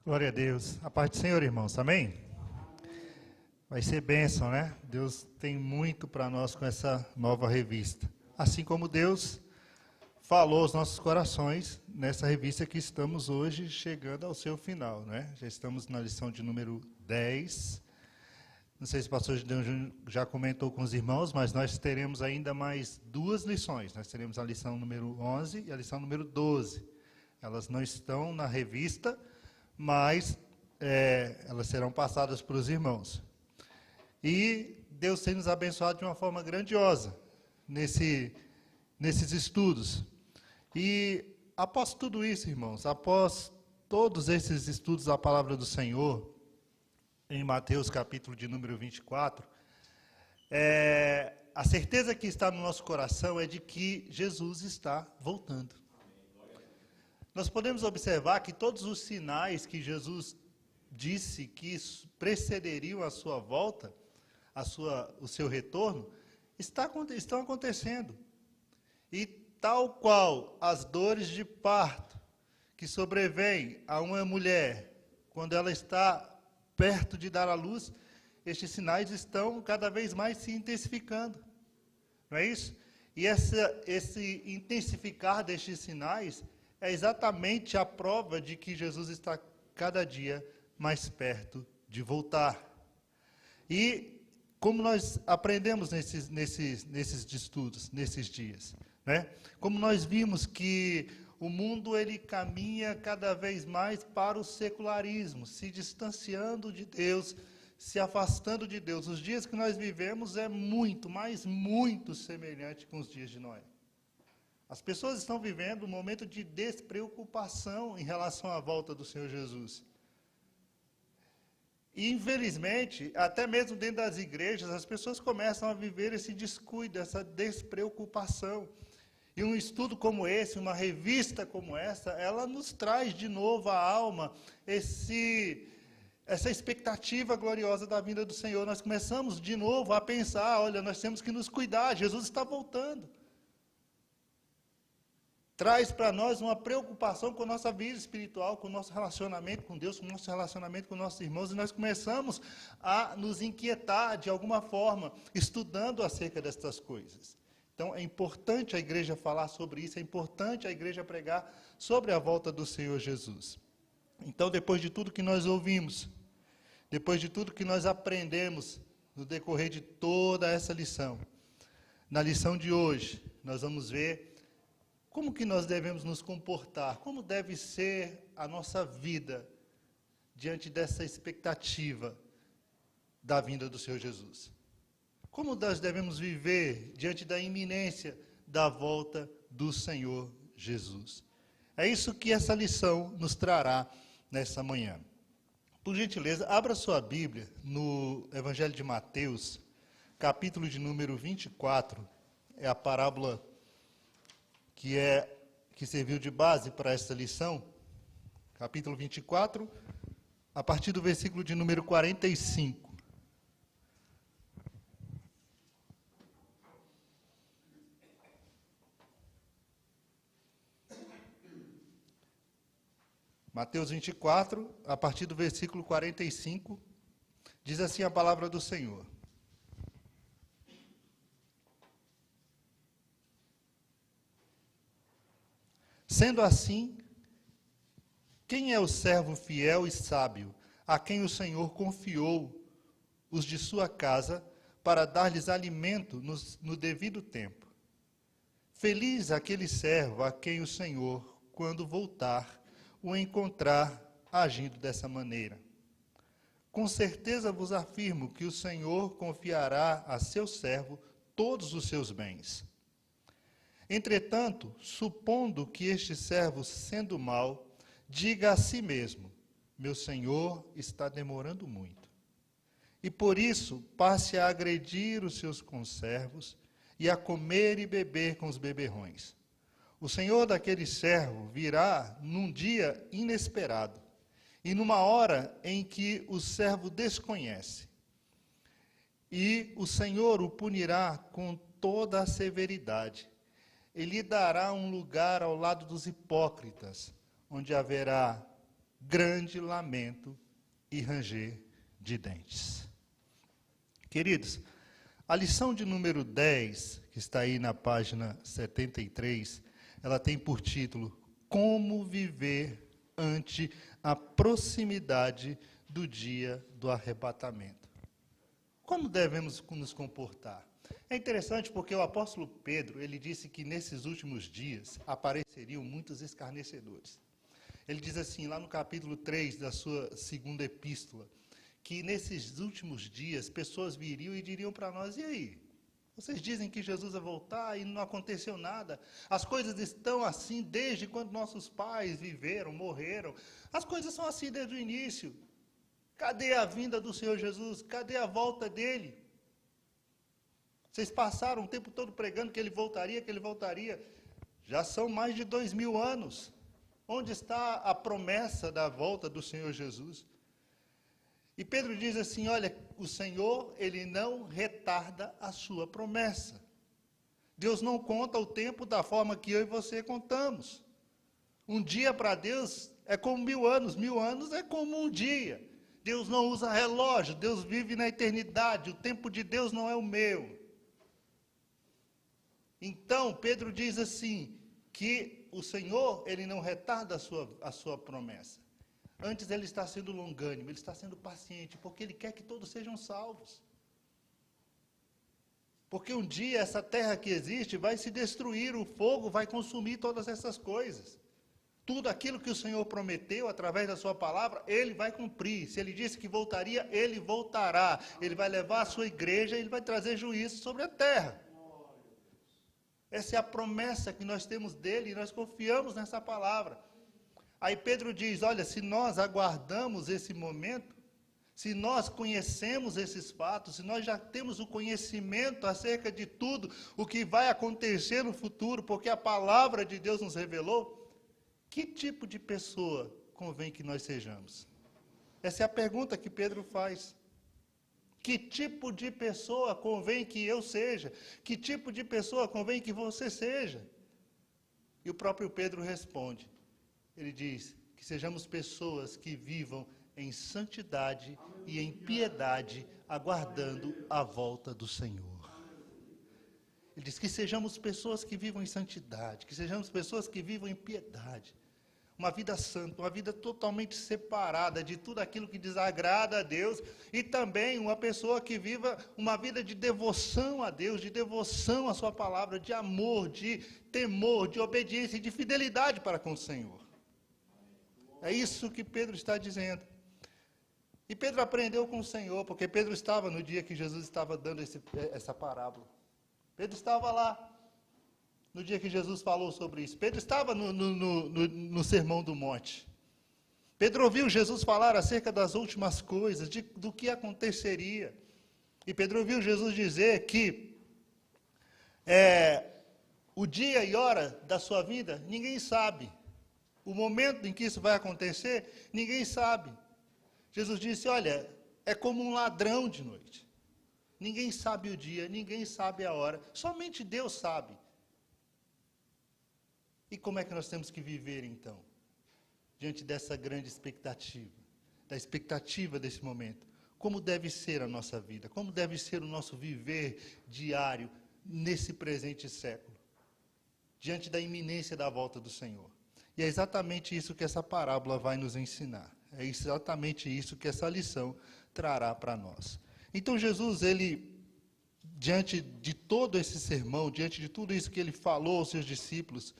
Glória a Deus. A paz do Senhor, irmãos. Amém? Vai ser bênção, né? Deus tem muito para nós com essa nova revista. Assim como Deus falou aos nossos corações nessa revista que estamos hoje chegando ao seu final, né? Já estamos na lição de número 10. Não sei se o pastor Gideon já comentou com os irmãos, mas nós teremos ainda mais duas lições. Nós teremos a lição número 11 e a lição número 12. Elas não estão na revista, mas elas serão passadas para os irmãos. E Deus tem nos abençoado de uma forma grandiosa nesses estudos. E após tudo isso, irmãos, após todos esses estudos da palavra do Senhor, em Mateus capítulo de número 24, a certeza que está no nosso coração é de que Jesus está voltando. Nós podemos observar que todos os sinais que Jesus disse que precederiam a sua volta, o seu retorno, estão acontecendo. E tal qual as dores de parto que sobrevêm a uma mulher quando ela está perto de dar à luz, estes sinais estão cada vez mais se intensificando. Não é isso? E esse intensificar destes sinais é exatamente a prova de que Jesus está cada dia mais perto de voltar. E como nós aprendemos nesses estudos, nesses dias, né? Como nós vimos que o mundo ele caminha cada vez mais para o secularismo, se distanciando de Deus, se afastando de Deus. Os dias que nós vivemos é muito, mas muito semelhante com os dias de Noé. As pessoas estão vivendo um momento de despreocupação em relação à volta do Senhor Jesus. E, infelizmente, até mesmo dentro das igrejas, as pessoas começam a viver esse descuido, essa despreocupação. E um estudo como esse, uma revista como essa, ela nos traz de novo à alma essa expectativa gloriosa da vinda do Senhor. Nós começamos de novo a pensar, olha, nós temos que nos cuidar, Jesus está voltando. Traz para nós uma preocupação com a nossa vida espiritual, com o nosso relacionamento com Deus, com o nosso relacionamento com nossos irmãos, e nós começamos a nos inquietar de alguma forma, estudando acerca destas coisas. Então, é importante a igreja falar sobre isso, é importante a igreja pregar sobre a volta do Senhor Jesus. Então, depois de tudo que nós ouvimos, depois de tudo que nós aprendemos no decorrer de toda essa lição, na lição de hoje, nós vamos ver como que nós devemos nos comportar, como deve ser a nossa vida diante dessa expectativa da vinda do Senhor Jesus. Como nós devemos viver diante da iminência da volta do Senhor Jesus. É isso que essa lição nos trará nessa manhã. Por gentileza, abra sua Bíblia no Evangelho de Mateus, capítulo de número 24, é a parábola que serviu de base para esta lição, capítulo 24, a partir do versículo de número 45. Mateus 24, a partir do versículo 45, diz assim a palavra do Senhor. Sendo assim, quem é o servo fiel e sábio, a quem o Senhor confiou os de sua casa, para dar-lhes alimento no devido tempo? Feliz aquele servo a quem o Senhor, quando voltar, o encontrar agindo dessa maneira. Com certeza vos afirmo que o Senhor confiará a seu servo todos os seus bens. Entretanto, supondo que este servo, sendo mau, diga a si mesmo: meu senhor está demorando muito, e por isso passe a agredir os seus conservos e a comer e beber com os beberrões. O senhor daquele servo virá num dia inesperado e numa hora em que o servo desconhece, e o Senhor o punirá com toda a severidade. Ele dará um lugar ao lado dos hipócritas, onde haverá grande lamento e ranger de dentes. Queridos, a lição de número 10, que está aí na página 73, ela tem por título Como viver ante a proximidade do dia do arrebatamento. Como devemos nos comportar? É interessante porque o apóstolo Pedro, ele disse que nesses últimos dias apareceriam muitos escarnecedores. Ele diz assim, lá no capítulo 3 da sua segunda epístola, que nesses últimos dias pessoas viriam e diriam para nós, e aí? Vocês dizem que Jesus vai voltar e não aconteceu nada. As coisas estão assim desde quando nossos pais viveram, morreram. As coisas são assim desde o início. Cadê a vinda do Senhor Jesus? Cadê a volta dele? Vocês passaram o tempo todo pregando que ele voltaria, que ele voltaria. Já são mais de 2000 anos. Onde está a promessa da volta do Senhor Jesus? E Pedro diz assim, olha, o Senhor, ele não retarda a sua promessa. Deus não conta o tempo da forma que eu e você contamos. Um dia para Deus é como 1000 anos é como um dia. Deus não usa relógio, Deus vive na eternidade, o tempo de Deus não é o meu. Então, Pedro diz assim, que o Senhor, ele não retarda a sua promessa. Antes ele está sendo longânimo, ele está sendo paciente, porque ele quer que todos sejam salvos. Porque um dia essa terra que existe vai se destruir, o fogo vai consumir todas essas coisas. Tudo aquilo que o Senhor prometeu através da sua palavra, ele vai cumprir. Se ele disse que voltaria, ele voltará. Ele vai levar a sua igreja, ele vai trazer juízo sobre a terra. Essa é a promessa que nós temos dele e nós confiamos nessa palavra. Aí Pedro diz, olha, se nós aguardamos esse momento, se nós conhecemos esses fatos, se nós já temos o conhecimento acerca de tudo o que vai acontecer no futuro, porque a palavra de Deus nos revelou, que tipo de pessoa convém que nós sejamos? Essa é a pergunta que Pedro faz. Que tipo de pessoa convém que eu seja? Que tipo de pessoa convém que você seja? E o próprio Pedro responde. Ele diz que sejamos pessoas que vivam em santidade e em piedade, aguardando a volta do Senhor. Ele diz que sejamos pessoas que vivam em santidade, que sejamos pessoas que vivam em piedade. Uma vida santa, uma vida totalmente separada de tudo aquilo que desagrada a Deus, e também uma pessoa que viva uma vida de devoção a Deus, de devoção à sua palavra, de amor, de temor, de obediência e de fidelidade para com o Senhor. É isso que Pedro está dizendo. E Pedro aprendeu com o Senhor, porque Pedro estava no dia que Jesus estava dando essa parábola. Pedro estava lá, no dia que Jesus falou sobre isso. Pedro estava no Sermão do Monte. Pedro ouviu Jesus falar acerca das últimas coisas, do que aconteceria. E Pedro ouviu Jesus dizer que o dia e hora da sua vida, ninguém sabe. O momento em que isso vai acontecer, ninguém sabe. Jesus disse, olha, é como um ladrão de noite. Ninguém sabe o dia, ninguém sabe a hora, somente Deus sabe. E como é que nós temos que viver, então? Diante dessa grande expectativa, da expectativa desse momento. Como deve ser a nossa vida? Como deve ser o nosso viver diário, nesse presente século? Diante da iminência da volta do Senhor. E é exatamente isso que essa parábola vai nos ensinar. É exatamente isso que essa lição trará para nós. Então Jesus, ele, diante de todo esse sermão, diante de tudo isso que ele falou aos seus discípulos,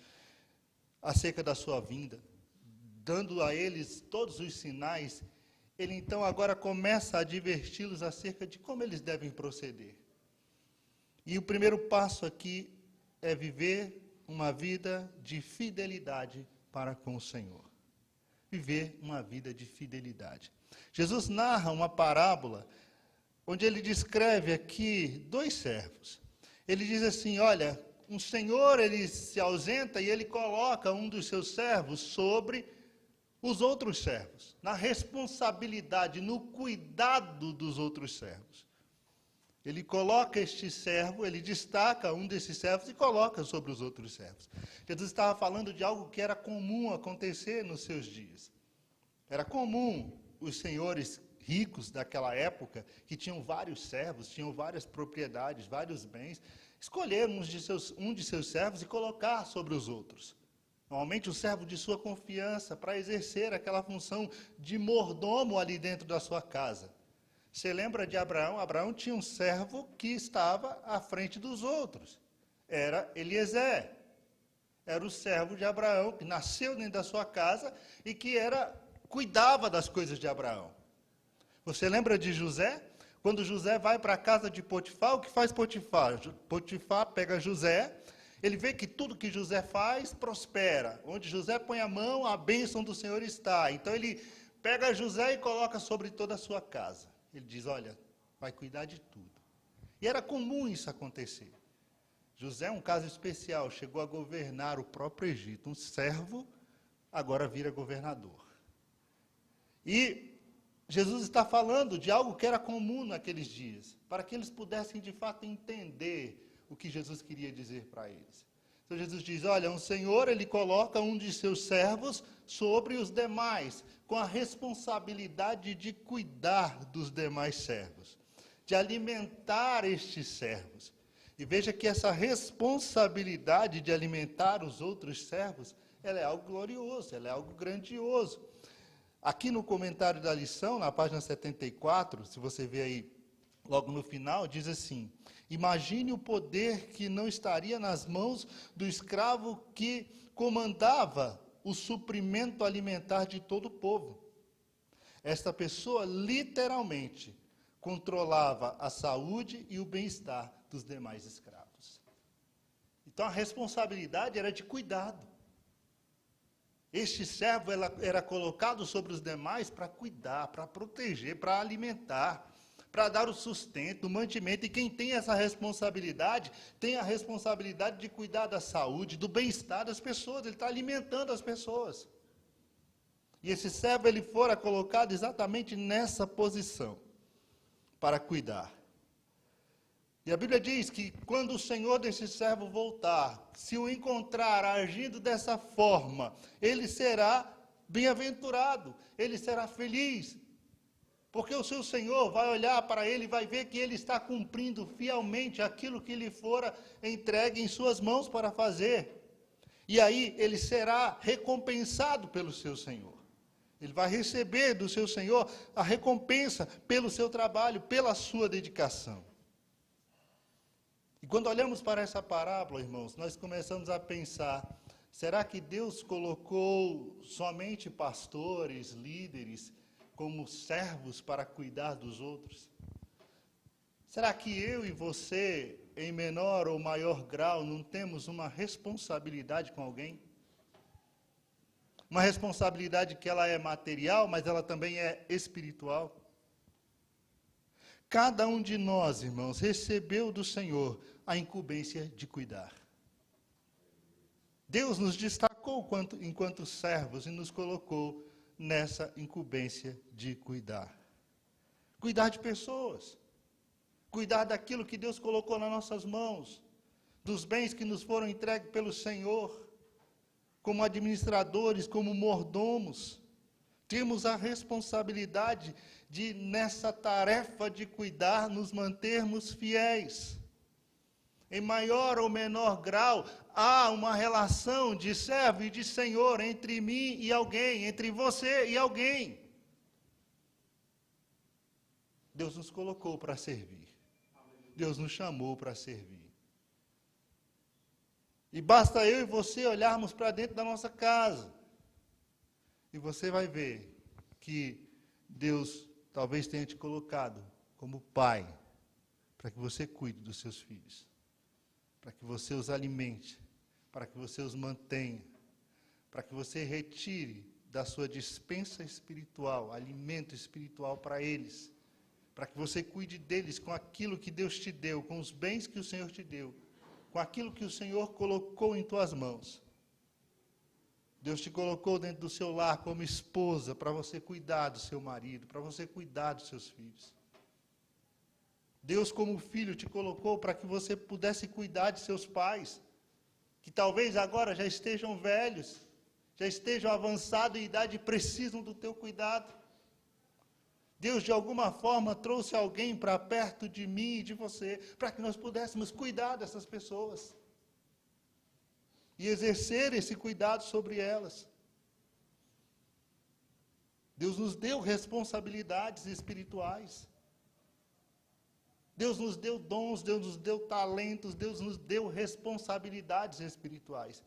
acerca da sua vinda, dando a eles todos os sinais, ele então agora começa a adverti-los acerca de como eles devem proceder. E o primeiro passo aqui é viver uma vida de fidelidade para com o Senhor. Viver uma vida de fidelidade. Jesus narra uma parábola onde ele descreve aqui 2 servos. Ele diz assim, olha, um senhor, ele se ausenta e ele coloca um dos seus servos sobre os outros servos, na responsabilidade, no cuidado dos outros servos. Ele coloca este servo, ele destaca um desses servos e coloca sobre os outros servos. Jesus estava falando de algo que era comum acontecer nos seus dias. Era comum os senhores ricos daquela época, que tinham vários servos, tinham várias propriedades, vários bens, escolher um de seus servos e colocar sobre os outros. Normalmente o servo de sua confiança, para exercer aquela função de mordomo ali dentro da sua casa. Você lembra de Abraão? Abraão tinha um servo que estava à frente dos outros. Era Eliezer. Era o servo de Abraão, que nasceu dentro da sua casa e que cuidava das coisas de Abraão. Você lembra de José? Quando José vai para a casa de Potifar, o que faz Potifar? Potifar pega José, ele vê que tudo que José faz prospera. Onde José põe a mão, a bênção do Senhor está. Então ele pega José e coloca sobre toda a sua casa. Ele diz, olha, vai cuidar de tudo. E era comum isso acontecer. José é um caso especial, chegou a governar o próprio Egito. Um servo agora vira governador. E Jesus está falando de algo que era comum naqueles dias, para que eles pudessem de fato entender o que Jesus queria dizer para eles. Então Jesus diz, olha, um senhor, ele coloca um de seus servos sobre os demais, com a responsabilidade de cuidar dos demais servos, de alimentar estes servos. E veja que essa responsabilidade de alimentar os outros servos, ela é algo glorioso, ela é algo grandioso. Aqui no comentário da lição, na página 74, se você ver aí logo no final, diz assim, imagine o poder que não estaria nas mãos do escravo que comandava o suprimento alimentar de todo o povo. Esta pessoa, literalmente, controlava a saúde e o bem-estar dos demais escravos. Então, a responsabilidade era de cuidado. Este servo era colocado sobre os demais para cuidar, para proteger, para alimentar, para dar o sustento, o mantimento. E quem tem essa responsabilidade, tem a responsabilidade de cuidar da saúde, do bem-estar das pessoas. Ele está alimentando as pessoas. E esse servo, ele fora colocado exatamente nessa posição, para cuidar. E a Bíblia diz que quando o Senhor desse servo voltar, se o encontrar agindo dessa forma, ele será bem-aventurado, ele será feliz. Porque o seu Senhor vai olhar para ele e vai ver que ele está cumprindo fielmente aquilo que lhe fora entregue em suas mãos para fazer. E aí ele será recompensado pelo seu Senhor. Ele vai receber do seu Senhor a recompensa pelo seu trabalho, pela sua dedicação. E quando olhamos para essa parábola, irmãos, nós começamos a pensar, será que Deus colocou somente pastores, líderes, como servos para cuidar dos outros? Será que eu e você, em menor ou maior grau, não temos uma responsabilidade com alguém? Uma responsabilidade que ela é material, mas ela também é espiritual. Cada um de nós, irmãos, recebeu do Senhor a incumbência de cuidar. Deus nos destacou enquanto servos e nos colocou nessa incumbência de cuidar. Cuidar de pessoas. Cuidar daquilo que Deus colocou nas nossas mãos. Dos bens que nos foram entregues pelo Senhor. Como administradores, como mordomos. Temos a responsabilidade de, nessa tarefa de cuidar, nos mantermos fiéis. Em maior ou menor grau, há uma relação de servo e de senhor entre mim e alguém, entre você e alguém. Deus nos colocou para servir. Deus nos chamou para servir. E basta eu e você olharmos para dentro da nossa casa. E você vai ver que Deus talvez tenha te colocado como pai, para que você cuide dos seus filhos, para que você os alimente, para que você os mantenha, para que você retire da sua despensa espiritual, alimento espiritual para eles, para que você cuide deles com aquilo que Deus te deu, com os bens que o Senhor te deu, com aquilo que o Senhor colocou em tuas mãos. Deus te colocou dentro do seu lar como esposa para você cuidar do seu marido, para você cuidar dos seus filhos. Deus, como filho, te colocou para que você pudesse cuidar de seus pais, que talvez agora já estejam velhos, já estejam avançados em idade e precisam do teu cuidado. Deus, de alguma forma, trouxe alguém para perto de mim e de você, para que nós pudéssemos cuidar dessas pessoas. E exercer esse cuidado sobre elas. Deus nos deu responsabilidades espirituais. Deus nos deu dons, Deus nos deu talentos, Deus nos deu responsabilidades espirituais.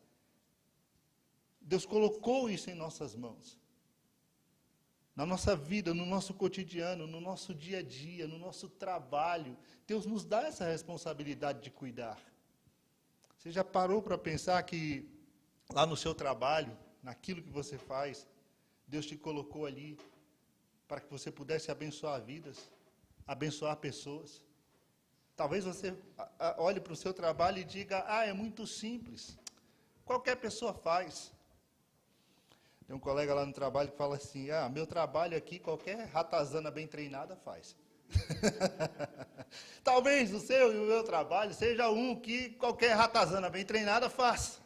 Deus colocou isso em nossas mãos. Na nossa vida, no nosso cotidiano, no nosso dia a dia, no nosso trabalho, Deus nos dá essa responsabilidade de cuidar. Você já parou para pensar que lá no seu trabalho, naquilo que você faz, Deus te colocou ali para que você pudesse abençoar vidas, abençoar pessoas? Talvez você olhe para o seu trabalho e diga, é muito simples, qualquer pessoa faz. Tem um colega lá no trabalho que fala assim, meu trabalho aqui, qualquer ratazana bem treinada faz. Talvez o seu e o meu trabalho seja um que qualquer ratazana bem treinada faça.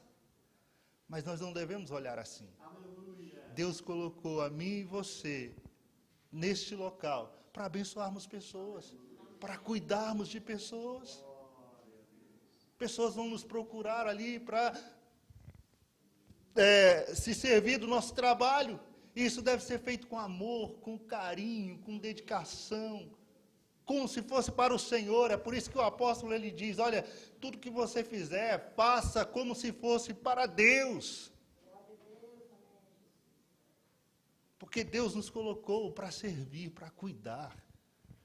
Mas nós não devemos olhar assim. Aleluia. Deus colocou a mim e você neste local para abençoarmos pessoas, para cuidarmos de pessoas. Pessoas vão nos procurar ali para se servir do nosso trabalho. Isso deve ser feito com amor, com carinho, com dedicação, como se fosse para o Senhor. É por isso que o apóstolo ele diz, olha, tudo que você fizer, faça como se fosse para Deus. Porque Deus nos colocou para servir, para cuidar,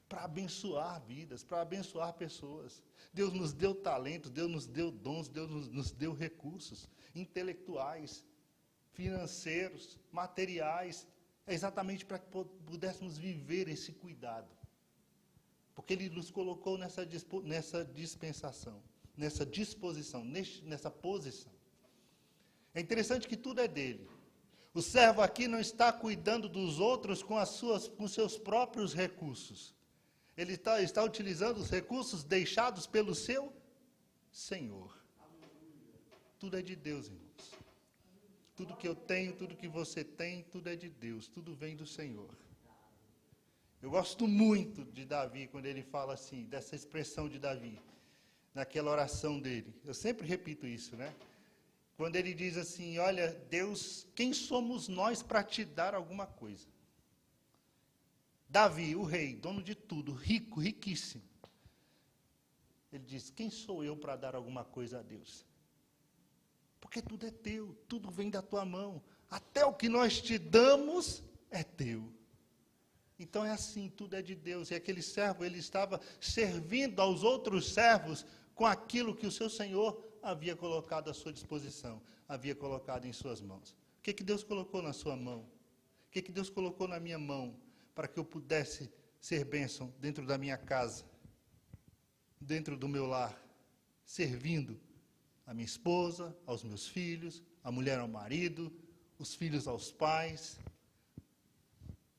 para abençoar vidas, para abençoar pessoas. Deus nos deu talentos, Deus nos deu dons, Deus nos deu recursos intelectuais, financeiros, materiais, exatamente para que pudéssemos viver esse cuidado. Porque Ele nos colocou nessa dispensação, nessa disposição, nessa posição. É interessante que tudo é dele. O servo aqui não está cuidando dos outros com seus próprios recursos. Ele está utilizando os recursos deixados pelo seu Senhor. Tudo é de Deus, irmãos. Tudo que eu tenho, tudo que você tem, tudo é de Deus. Tudo vem do Senhor. Eu gosto muito de Davi, quando ele fala assim, dessa expressão de Davi, naquela oração dele. Eu sempre repito isso, né? Quando ele diz assim, olha, Deus, quem somos nós para te dar alguma coisa? Davi, o rei, dono de tudo, rico, riquíssimo. Ele diz, quem sou eu para dar alguma coisa a Deus? Porque tudo é teu, tudo vem da tua mão. Até o que nós te damos é teu. Então é assim, tudo é de Deus. E aquele servo, ele estava servindo aos outros servos com aquilo que o seu Senhor havia colocado à sua disposição, havia colocado em suas mãos. O que Deus colocou na sua mão? O que Deus colocou na minha mão para que eu pudesse ser bênção dentro da minha casa, dentro do meu lar, servindo a minha esposa, aos meus filhos, a mulher ao marido, os filhos aos pais,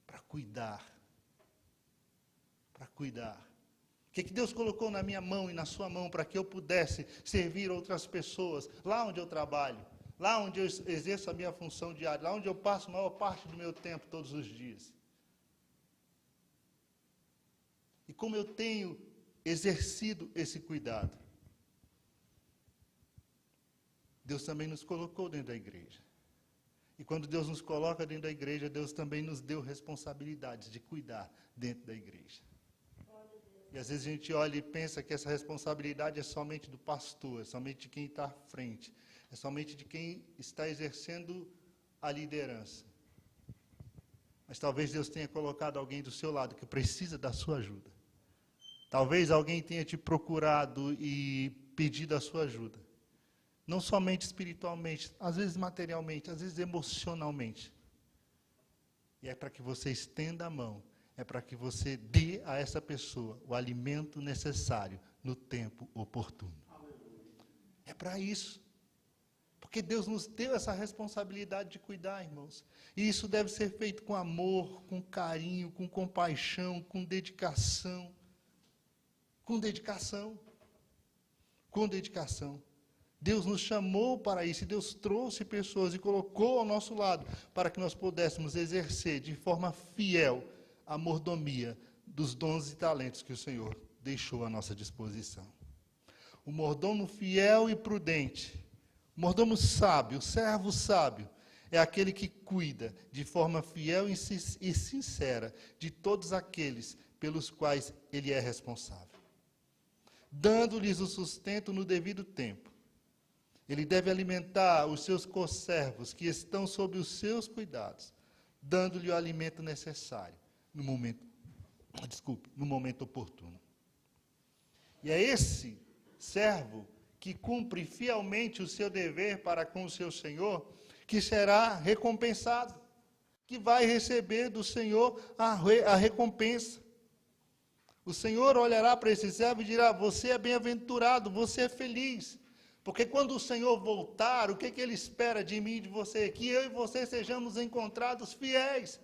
para cuidar. Para cuidar. O que Deus colocou na minha mão e na sua mão para que eu pudesse servir outras pessoas, lá onde eu trabalho, lá onde eu exerço a minha função diária, lá onde eu passo a maior parte do meu tempo todos os dias. E como eu tenho exercido esse cuidado? Deus também nos colocou dentro da igreja. E quando Deus nos coloca dentro da igreja, Deus também nos deu responsabilidades de cuidar dentro da igreja. E às vezes a gente olha e pensa que essa responsabilidade é somente do pastor, é somente de quem está à frente, é somente de quem está exercendo a liderança. Mas talvez Deus tenha colocado alguém do seu lado que precisa da sua ajuda. Talvez alguém tenha te procurado e pedido a sua ajuda. Não somente espiritualmente, às vezes materialmente, às vezes emocionalmente. E é para que você estenda a mão, é para que você dê a essa pessoa o alimento necessário no tempo oportuno. É para isso. Porque Deus nos deu essa responsabilidade de cuidar, irmãos. E isso deve ser feito com amor, com carinho, com compaixão, com dedicação. Com dedicação. Com dedicação. Deus nos chamou para isso, Deus trouxe pessoas e colocou ao nosso lado para que nós pudéssemos exercer de forma fiel a mordomia dos dons e talentos que o Senhor deixou à nossa disposição. O mordomo fiel e prudente, o mordomo sábio, o servo sábio, é aquele que cuida de forma fiel e sincera de todos aqueles pelos quais ele é responsável, dando-lhes o sustento no devido tempo. Ele deve alimentar os seus conservos que estão sob os seus cuidados, dando-lhe o alimento necessário no momento oportuno. E é esse servo que cumpre fielmente o seu dever para com o seu Senhor, que será recompensado, que vai receber do Senhor a recompensa. O Senhor olhará para esse servo e dirá: você é bem-aventurado, você é feliz. Porque quando o Senhor voltar, o que Ele espera de mim e de você? Que eu e você sejamos encontrados fiéis,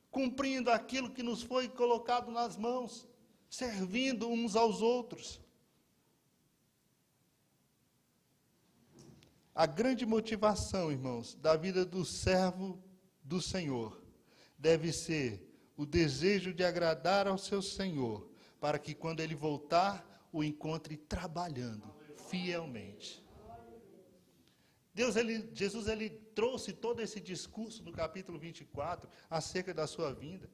cumprindo aquilo que nos foi colocado nas mãos, servindo uns aos outros. A grande motivação, irmãos, da vida do servo do Senhor deve ser o desejo de agradar ao seu Senhor, para que quando ele voltar, o encontre trabalhando fielmente. Jesus trouxe todo esse discurso no capítulo 24 acerca da sua vinda.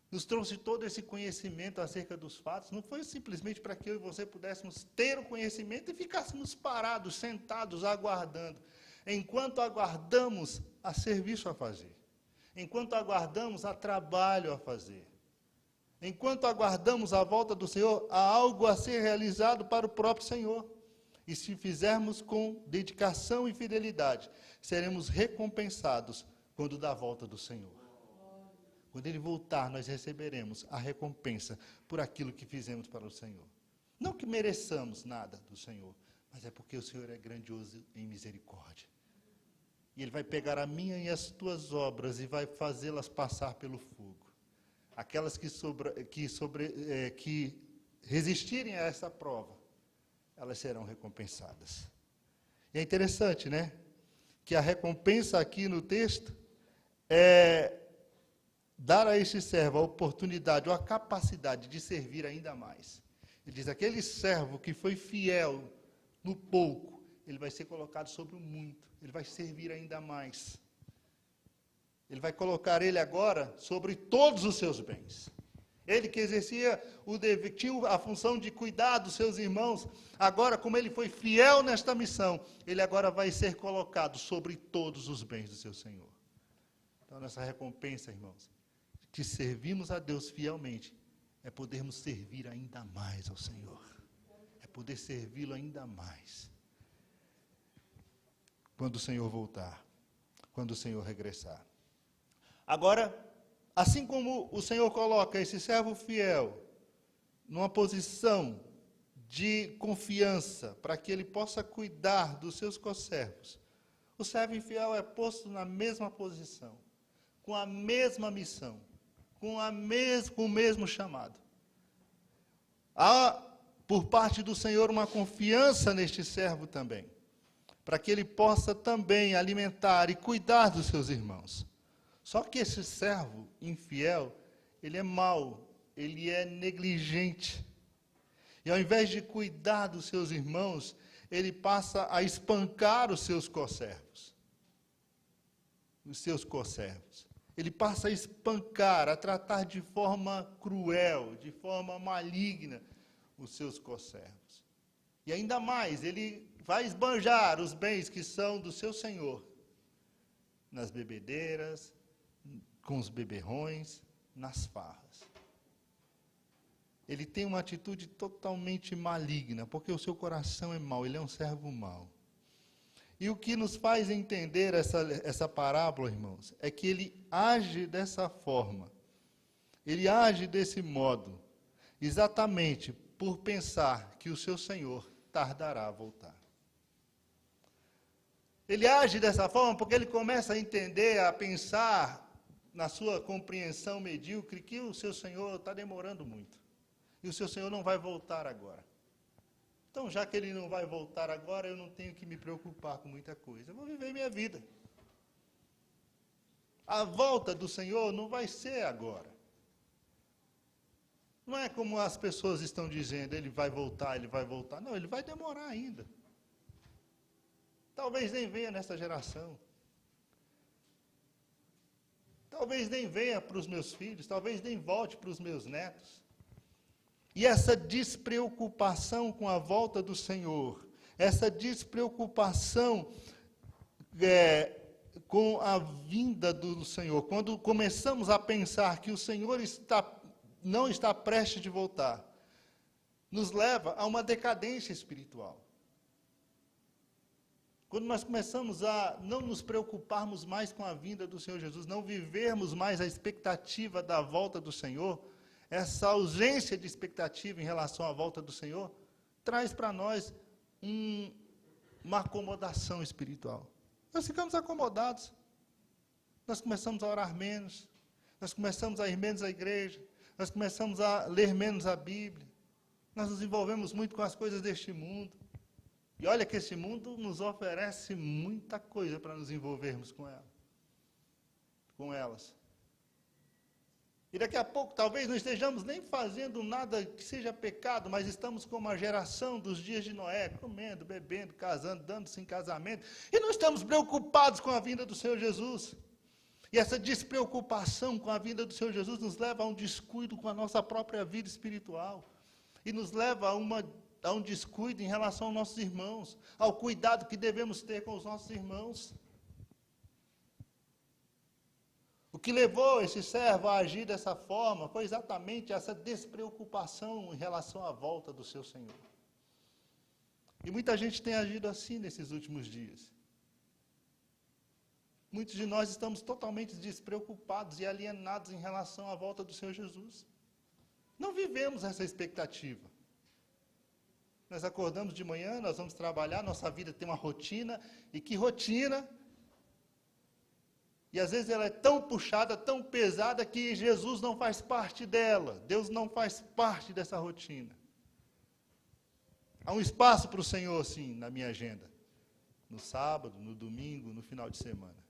Nos trouxe todo esse conhecimento acerca dos fatos. Não foi simplesmente para que eu e você pudéssemos ter o conhecimento e ficássemos parados, sentados, aguardando. Enquanto aguardamos, há serviço a fazer. Enquanto aguardamos, há trabalho a fazer. Enquanto aguardamos a volta do Senhor, há algo a ser realizado para o próprio Senhor. E se fizermos com dedicação e fidelidade, seremos recompensados quando da volta do Senhor. Quando Ele voltar, nós receberemos a recompensa por aquilo que fizemos para o Senhor. Não que mereçamos nada do Senhor, mas é porque o Senhor é grandioso em misericórdia. E Ele vai pegar a minha e as tuas obras e vai fazê-las passar pelo fogo. Aquelas que resistirem a essa prova, elas serão recompensadas. E é interessante, né? Que a recompensa aqui no texto é dar a este servo a oportunidade ou a capacidade de servir ainda mais. Ele diz: aquele servo que foi fiel no pouco, ele vai ser colocado sobre o muito, ele vai servir ainda mais. Ele vai colocar ele agora sobre todos os seus bens. Ele que exercia tinha a função de cuidar dos seus irmãos, agora, como ele foi fiel nesta missão, ele agora vai ser colocado sobre todos os bens do seu Senhor. Então, nessa recompensa, irmãos, que servimos a Deus fielmente, é podermos servir ainda mais ao Senhor. É poder servi-lo ainda mais. Quando o Senhor voltar, quando o Senhor regressar. Agora, assim como o Senhor coloca esse servo fiel numa posição de confiança para que ele possa cuidar dos seus conservos, o servo infiel é posto na mesma posição, com a mesma missão, com o mesmo chamado. Há, por parte do Senhor, uma confiança neste servo também, para que ele possa também alimentar e cuidar dos seus irmãos. Só que esse servo infiel, ele é mau, ele é negligente. E ao invés de cuidar dos seus irmãos, ele passa a espancar os seus conservos. Ele passa a espancar, a tratar de forma cruel, de forma maligna os seus conservos. E ainda mais, ele vai esbanjar os bens que são do seu Senhor, nas bebedeiras, com os beberrões, nas farras. Ele tem uma atitude totalmente maligna, porque o seu coração é mau, ele é um servo mau. E o que nos faz entender essa parábola, irmãos, é que ele age dessa forma, ele age desse modo, exatamente por pensar que o seu Senhor tardará a voltar. Ele age dessa forma porque ele começa a entender, a pensar, na sua compreensão medíocre, que o seu Senhor está demorando muito. E o seu Senhor não vai voltar agora. Então, já que ele não vai voltar agora, eu não tenho que me preocupar com muita coisa. Eu vou viver minha vida. A volta do Senhor não vai ser agora. Não é como as pessoas estão dizendo, ele vai voltar, ele vai voltar. Não, ele vai demorar ainda. Talvez nem venha nessa geração. Talvez nem venha para os meus filhos, talvez nem volte para os meus netos. E essa despreocupação com a volta do Senhor, essa despreocupação com a vinda do Senhor, quando começamos a pensar que o Senhor não está prestes de voltar, nos leva a uma decadência espiritual. Quando nós começamos a não nos preocuparmos mais com a vinda do Senhor Jesus, não vivermos mais a expectativa da volta do Senhor, essa ausência de expectativa em relação à volta do Senhor, traz para nós uma acomodação espiritual. Nós ficamos acomodados. Nós começamos a orar menos, nós começamos a ir menos à igreja, nós começamos a ler menos a Bíblia, nós nos envolvemos muito com as coisas deste mundo. E olha que esse mundo nos oferece muita coisa para nos envolvermos com elas. E daqui a pouco, talvez não estejamos nem fazendo nada que seja pecado, mas estamos como a geração dos dias de Noé, comendo, bebendo, casando, dando-se em casamento, e não estamos preocupados com a vinda do Senhor Jesus. E essa despreocupação com a vinda do Senhor Jesus nos leva a um descuido com a nossa própria vida espiritual, e nos leva a um descuido em relação aos nossos irmãos, ao cuidado que devemos ter com os nossos irmãos. O que levou esse servo a agir dessa forma foi exatamente essa despreocupação em relação à volta do seu Senhor. E muita gente tem agido assim nesses últimos dias. Muitos de nós estamos totalmente despreocupados e alienados em relação à volta do Senhor Jesus. Não vivemos essa expectativa. Nós acordamos de manhã, nós vamos trabalhar, nossa vida tem uma rotina, e que rotina! E às vezes ela é tão puxada, tão pesada, que Jesus não faz parte dela. Deus não faz parte dessa rotina. Há um espaço para o Senhor, sim, na minha agenda. No sábado, no domingo, no final de semana.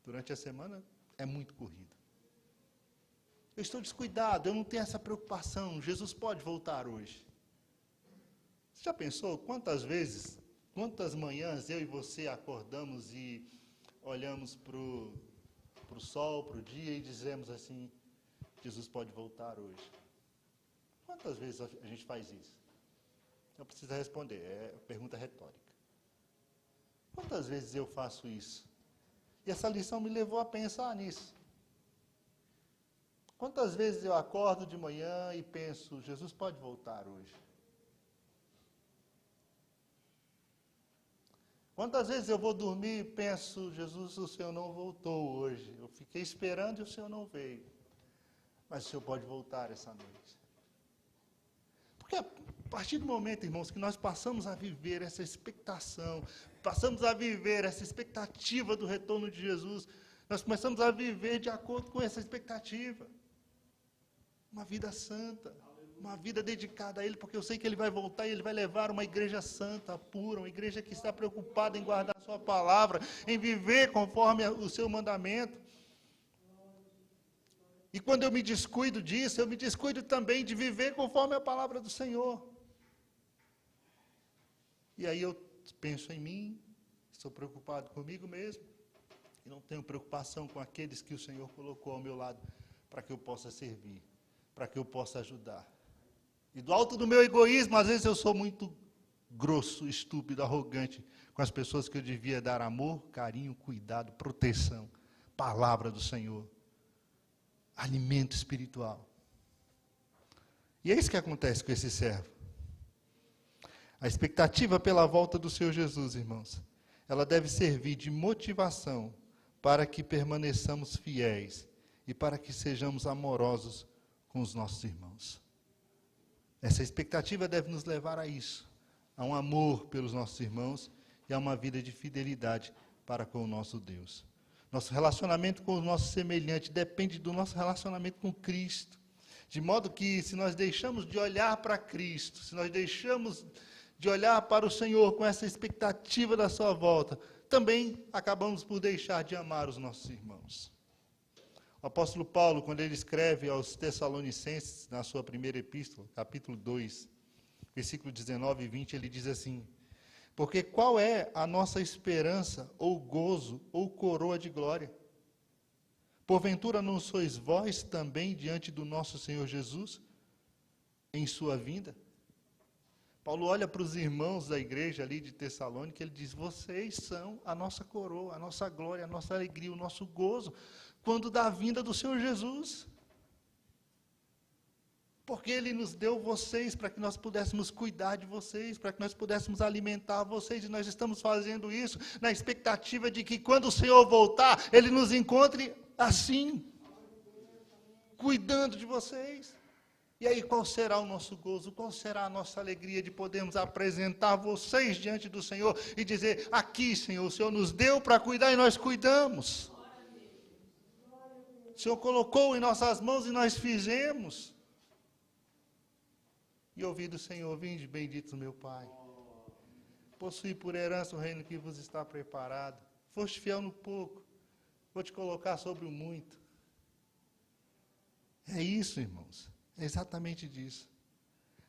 Durante a semana é muito corrido. Eu estou descuidado, eu não tenho essa preocupação. Jesus pode voltar hoje. Você já pensou quantas vezes, quantas manhãs eu e você acordamos e olhamos para o sol, para o dia e dizemos assim, Jesus pode voltar hoje? Quantas vezes a gente faz isso? Não precisa responder, é pergunta retórica. Quantas vezes eu faço isso? E essa lição me levou a pensar nisso. Quantas vezes eu acordo de manhã e penso, Jesus pode voltar hoje? Quantas vezes eu vou dormir e penso, Jesus, o Senhor não voltou hoje. Eu fiquei esperando e o Senhor não veio. Mas o Senhor pode voltar essa noite. Porque a partir do momento, irmãos, que nós passamos a viver essa expectação, passamos a viver essa expectativa do retorno de Jesus, nós começamos a viver de acordo com essa expectativa. Uma vida santa, uma vida dedicada a Ele, porque eu sei que Ele vai voltar e Ele vai levar uma igreja santa, pura, uma igreja que está preocupada em guardar a sua palavra, em viver conforme o seu mandamento. E quando eu me descuido disso, eu me descuido também de viver conforme a palavra do Senhor. E aí eu penso em mim, estou preocupado comigo mesmo, e não tenho preocupação com aqueles que o Senhor colocou ao meu lado, para que eu possa servir, para que eu possa ajudar. E do alto do meu egoísmo, às vezes eu sou muito grosso, estúpido, arrogante com as pessoas que eu devia dar amor, carinho, cuidado, proteção, palavra do Senhor, alimento espiritual. E é isso que acontece com esse servo. A expectativa pela volta do Senhor Jesus, irmãos, ela deve servir de motivação para que permaneçamos fiéis e para que sejamos amorosos com os nossos irmãos. Essa expectativa deve nos levar a isso, a um amor pelos nossos irmãos e a uma vida de fidelidade para com o nosso Deus. Nosso relacionamento com o nosso semelhante depende do nosso relacionamento com Cristo. De modo que, se nós deixamos de olhar para Cristo, se nós deixamos de olhar para o Senhor com essa expectativa da sua volta, também acabamos por deixar de amar os nossos irmãos. O apóstolo Paulo, quando ele escreve aos Tessalonicenses, na sua primeira epístola, capítulo 2, versículo 19 e 20, ele diz assim: porque qual é a nossa esperança, ou gozo, ou coroa de glória? Porventura não sois vós também diante do nosso Senhor Jesus, em sua vinda? Paulo olha para os irmãos da igreja ali de Tessalônica, ele diz: vocês são a nossa coroa, a nossa glória, a nossa alegria, o nosso gozo, quando da vinda do Senhor Jesus. Porque Ele nos deu vocês para que nós pudéssemos cuidar de vocês, para que nós pudéssemos alimentar vocês, e nós estamos fazendo isso na expectativa de que quando o Senhor voltar, Ele nos encontre assim, cuidando de vocês. E aí qual será o nosso gozo, qual será a nossa alegria de podermos apresentar vocês diante do Senhor e dizer: aqui, Senhor, o Senhor nos deu para cuidar e nós cuidamos. O Senhor colocou em nossas mãos e nós fizemos. E ouvi do Senhor: vinde, bendito meu Pai, possui por herança o reino que vos está preparado. Foste fiel no pouco, vou te colocar sobre o muito. É isso, irmãos, é exatamente disso.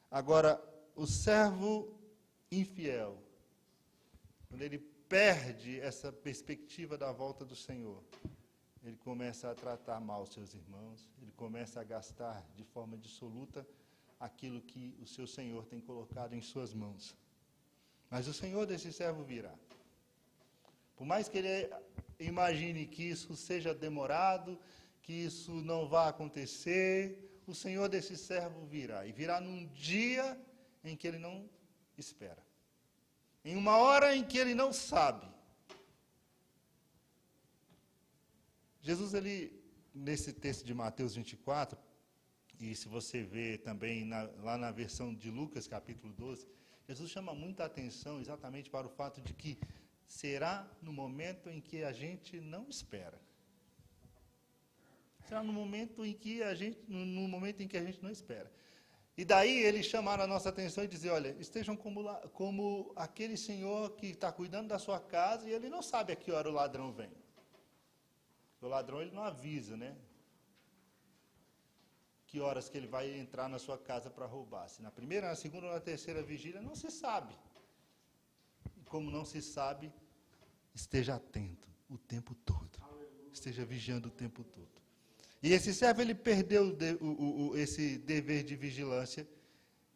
Agora, o servo infiel, quando ele perde essa perspectiva da volta do Senhor, ele começa a tratar mal seus irmãos, ele começa a gastar de forma dissoluta aquilo que o seu Senhor tem colocado em suas mãos. Mas o Senhor desse servo virá. Por mais que ele imagine que isso seja demorado, que isso não vá acontecer, o Senhor desse servo virá. E virá num dia em que ele não espera. Em uma hora em que ele não sabe. Jesus, nesse texto de Mateus 24, e se você vê também lá na versão de Lucas, capítulo 12, Jesus chama muita atenção exatamente para o fato de que será no momento em que a gente não espera. Será no momento em que a gente não espera. E daí ele chamar a nossa atenção e dizer: olha, estejam como aquele senhor que está cuidando da sua casa e ele não sabe a que hora o ladrão vem. O ladrão, ele não avisa, né? Que horas que ele vai entrar na sua casa para roubar. Se na primeira, na segunda ou na terceira vigília, não se sabe. E como não se sabe, esteja atento o tempo todo. Esteja vigiando o tempo todo. E esse servo, ele perdeu esse dever de vigilância,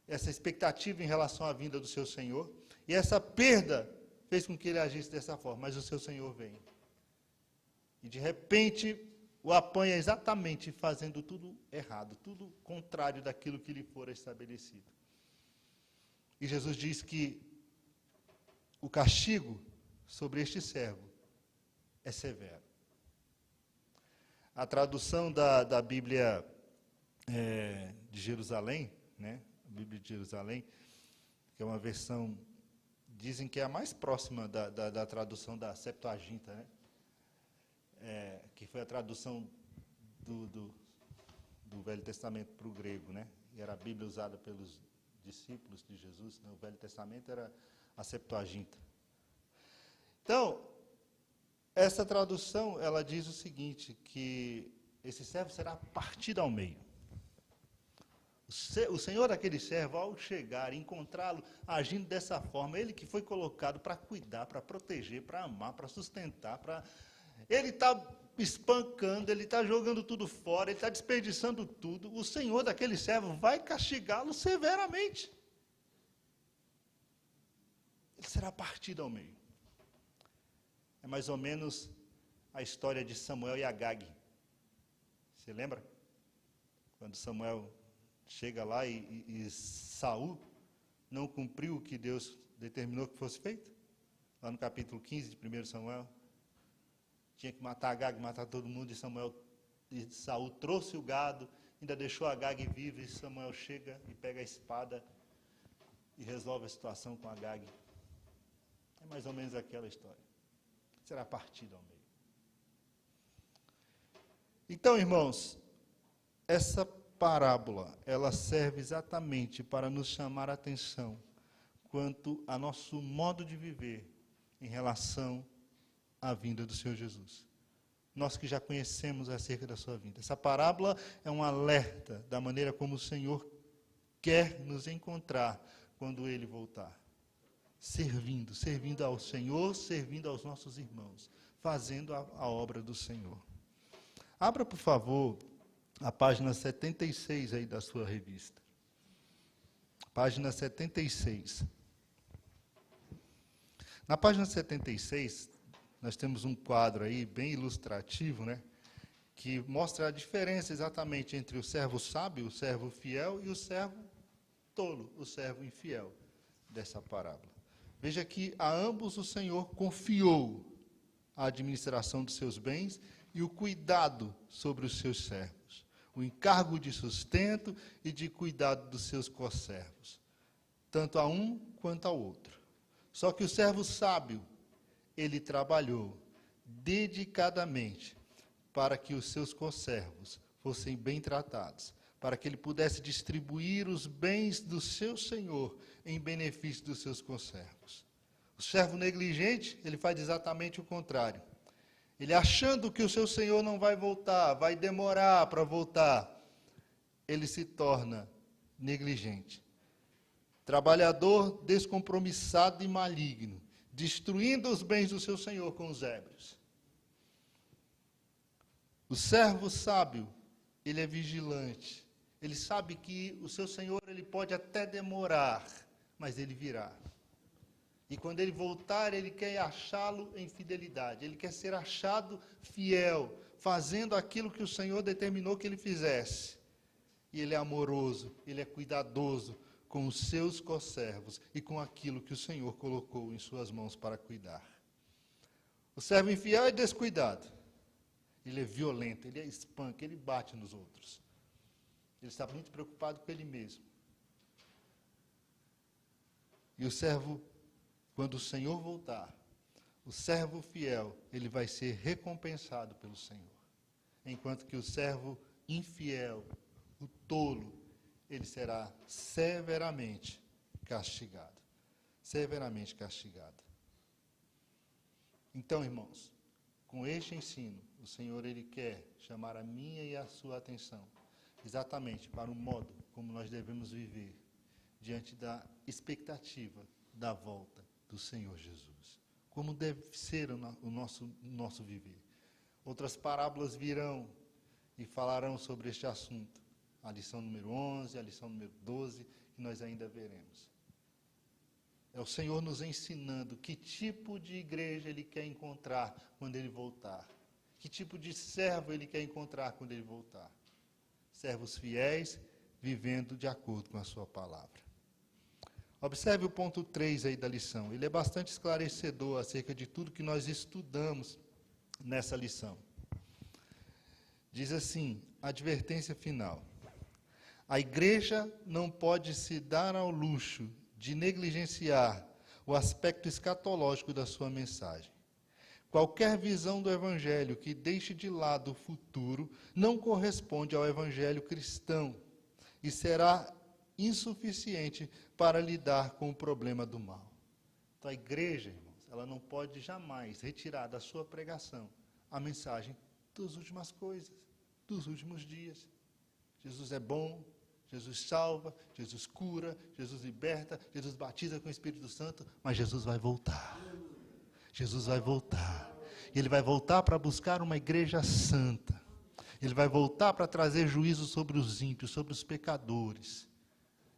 essa expectativa em relação à vinda do seu Senhor, e essa perda fez com que ele agisse dessa forma. Mas o seu Senhor vem. E de repente o apanha exatamente fazendo tudo errado, tudo contrário daquilo que lhe fora estabelecido. E Jesus diz que o castigo sobre este servo é severo. A tradução da Bíblia de Jerusalém, né? A Bíblia de Jerusalém, que é uma versão, dizem que é a mais próxima da tradução da Septuaginta, né? Que foi a tradução do Velho Testamento para o grego, né? E era a Bíblia usada pelos discípulos de Jesus, né? O Velho Testamento era a Septuaginta. Então, essa tradução, ela diz o seguinte, que esse servo será partido ao meio. O Senhor daquele servo, ao chegar e encontrá-lo agindo dessa forma, ele que foi colocado para cuidar, para proteger, para amar, para sustentar, ele está espancando, ele está jogando tudo fora, ele está desperdiçando tudo. O Senhor daquele servo vai castigá-lo severamente. Ele será partido ao meio. É mais ou menos a história de Samuel e Agag. Você lembra? Quando Samuel chega lá e Saul não cumpriu o que Deus determinou que fosse feito? Lá no capítulo 15 de 1 Samuel. Tinha que matar Agag, matar todo mundo, e Saul trouxe o gado, ainda deixou Agag vivo, e Samuel chega e pega a espada e resolve a situação com Agag. É mais ou menos aquela história. Será partido ao meio. Então, irmãos, essa parábola, ela serve exatamente para nos chamar a atenção quanto a nosso modo de viver em relação à vinda do Senhor Jesus. Nós que já conhecemos acerca da sua vinda. Essa parábola é um alerta da maneira como o Senhor quer nos encontrar quando Ele voltar. Servindo ao Senhor, servindo aos nossos irmãos, fazendo a obra do Senhor. Abra, por favor, a página 76 aí da sua revista. Página 76. Na página 76, nós temos um quadro aí bem ilustrativo, né? Que mostra a diferença exatamente entre o servo sábio, o servo fiel, e o servo tolo, o servo infiel dessa parábola. Veja que a ambos o Senhor confiou a administração dos seus bens e o cuidado sobre os seus servos, o encargo de sustento e de cuidado dos seus conservos, tanto a um quanto ao outro. Só que o servo sábio, ele trabalhou dedicadamente para que os seus conservos fossem bem tratados, para que ele pudesse distribuir os bens do seu senhor em benefício dos seus conservos. O servo negligente, ele faz exatamente o contrário. Ele achando que o seu senhor não vai voltar, vai demorar para voltar, ele se torna negligente. Trabalhador descompromissado e maligno, destruindo os bens do seu senhor com os ébrios. O servo sábio, ele é vigilante. Ele sabe que o seu senhor ele pode até demorar, mas ele virá. E quando ele voltar, ele quer achá-lo em fidelidade. Ele quer ser achado fiel, fazendo aquilo que o Senhor determinou que ele fizesse. E ele é amoroso, ele é cuidadoso com os seus conservos e com aquilo que o Senhor colocou em suas mãos para cuidar. O servo infiel é descuidado. Ele é violento, ele é espanca, ele bate nos outros. Ele está muito preocupado com ele mesmo. E o servo, quando o Senhor voltar, o servo fiel, ele vai ser recompensado pelo Senhor. Enquanto que o servo infiel, o tolo, ele será severamente castigado. Severamente castigado. Então, irmãos, com este ensino, o Senhor ele quer chamar a minha e a sua atenção exatamente para o modo como nós devemos viver diante da expectativa da volta do Senhor Jesus. Como deve ser o nosso viver. Outras parábolas virão e falarão sobre este assunto. A lição número 11, a lição número 12, que nós ainda veremos. É o Senhor nos ensinando que tipo de igreja Ele quer encontrar quando Ele voltar. Que tipo de servo Ele quer encontrar quando Ele voltar. Servos fiéis, vivendo de acordo com a sua palavra. Observe o ponto 3 aí da lição. Ele é bastante esclarecedor acerca de tudo que nós estudamos nessa lição. Diz assim, advertência final. A igreja não pode se dar ao luxo de negligenciar o aspecto escatológico da sua mensagem. Qualquer visão do evangelho que deixe de lado o futuro não corresponde ao evangelho cristão e será insuficiente para lidar com o problema do mal. Então a igreja, irmãos, ela não pode jamais retirar da sua pregação a mensagem das últimas coisas, dos últimos dias. Jesus é bom, Jesus salva, Jesus cura, Jesus liberta, Jesus batiza com o Espírito Santo, mas Jesus vai voltar. Jesus vai voltar. E Ele vai voltar para buscar uma igreja santa. Ele vai voltar para trazer juízo sobre os ímpios, sobre os pecadores.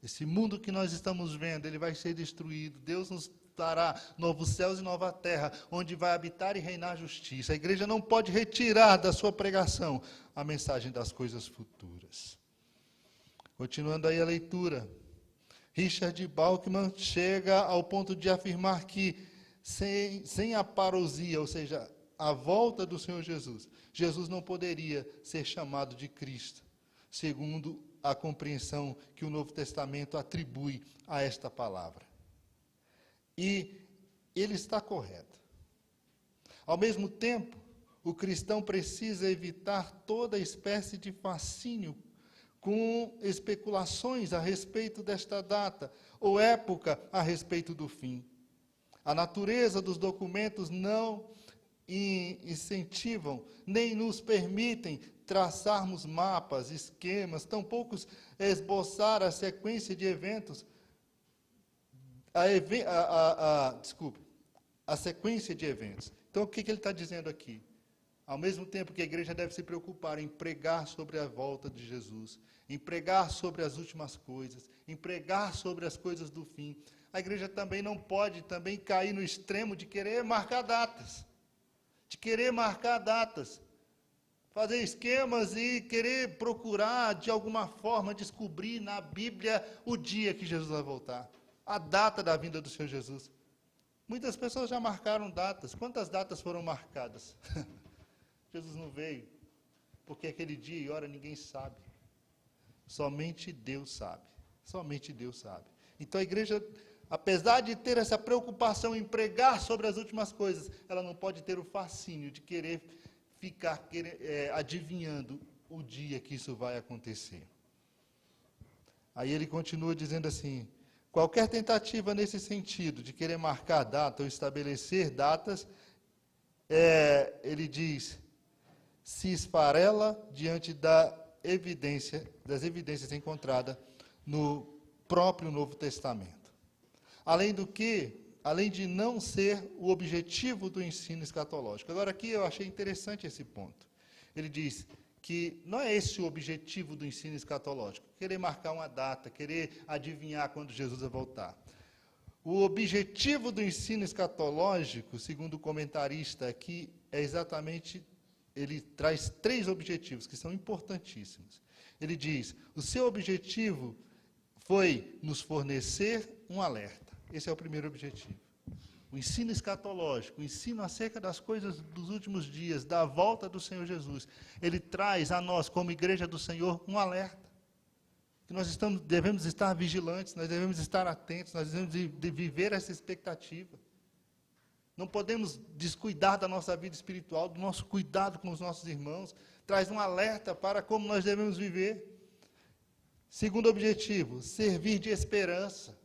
Esse mundo que nós estamos vendo, ele vai ser destruído. Deus nos dará novos céus e nova terra, onde vai habitar e reinar a justiça. A igreja não pode retirar da sua pregação a mensagem das coisas futuras. Continuando aí a leitura. Richard Bauckham chega ao ponto de afirmar que sem a parousia, ou seja, a volta do Senhor Jesus, Jesus não poderia ser chamado de Cristo, segundo a compreensão que o Novo Testamento atribui a esta palavra. E ele está correto. Ao mesmo tempo, o cristão precisa evitar toda espécie de fascínio com especulações a respeito desta data, ou época a respeito do fim. A natureza dos documentos não incentivam, nem nos permitem traçarmos mapas, esquemas, tampouco esboçar a sequência de eventos, a sequência de eventos. Então, o que ele está dizendo aqui? Ao mesmo tempo que a igreja deve se preocupar em pregar sobre a volta de Jesus, em pregar sobre as últimas coisas, em pregar sobre as coisas do fim, a igreja também não pode também cair no extremo de querer marcar datas. Fazer esquemas e querer procurar, de alguma forma, descobrir na Bíblia o dia que Jesus vai voltar, a data da vinda do Senhor Jesus. Muitas pessoas já marcaram datas. Quantas datas foram marcadas? Jesus não veio, porque aquele dia e hora ninguém sabe. Somente Deus sabe. Somente Deus sabe. Então a igreja, apesar de ter essa preocupação em pregar sobre as últimas coisas, ela não pode ter o fascínio de querer ficar adivinhando o dia que isso vai acontecer. Aí ele continua dizendo assim: qualquer tentativa nesse sentido, de querer marcar data ou estabelecer datas, ele diz, se esfarela diante das evidências encontradas no próprio Novo Testamento. Além de não ser o objetivo do ensino escatológico. Agora, aqui eu achei interessante esse ponto. Ele diz que não é esse o objetivo do ensino escatológico, querer marcar uma data, querer adivinhar quando Jesus vai voltar. O objetivo do ensino escatológico, segundo o comentarista aqui, é exatamente, ele traz 3 objetivos que são importantíssimos. Ele diz, o seu objetivo foi nos fornecer um alerta. Esse é o primeiro objetivo. O ensino escatológico, o ensino acerca das coisas dos últimos dias, da volta do Senhor Jesus, ele traz a nós, como igreja do Senhor, um alerta. Que nós devemos estar vigilantes, nós devemos estar atentos, nós devemos de viver essa expectativa. Não podemos descuidar da nossa vida espiritual, do nosso cuidado com os nossos irmãos. Traz um alerta para como nós devemos viver. Segundo objetivo, servir de esperança.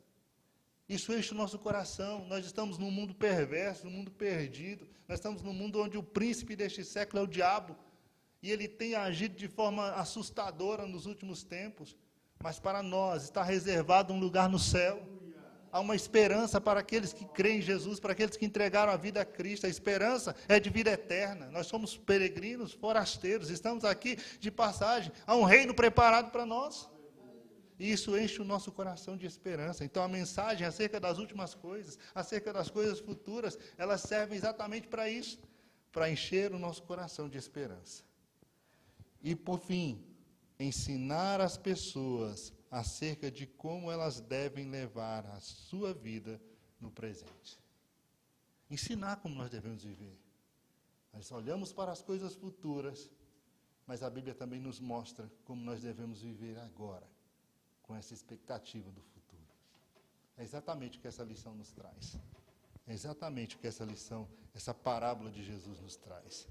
Isso enche o nosso coração. Nós estamos num mundo perverso, num mundo perdido. Nós estamos num mundo onde o príncipe deste século é o diabo. E ele tem agido de forma assustadora nos últimos tempos. Mas para nós está reservado um lugar no céu. Há uma esperança para aqueles que creem em Jesus, para aqueles que entregaram a vida a Cristo. A esperança é de vida eterna. Nós somos peregrinos, forasteiros. Estamos aqui de passagem. Há um reino preparado para nós. E isso enche o nosso coração de esperança. Então, a mensagem acerca das últimas coisas, acerca das coisas futuras, elas servem exatamente para isso, para encher o nosso coração de esperança. E, por fim, ensinar as pessoas acerca de como elas devem levar a sua vida no presente. Ensinar como nós devemos viver. Nós olhamos para as coisas futuras, mas a Bíblia também nos mostra como nós devemos viver agora, com essa expectativa do futuro. É exatamente o que essa lição nos traz. É exatamente o que essa parábola de Jesus nos traz.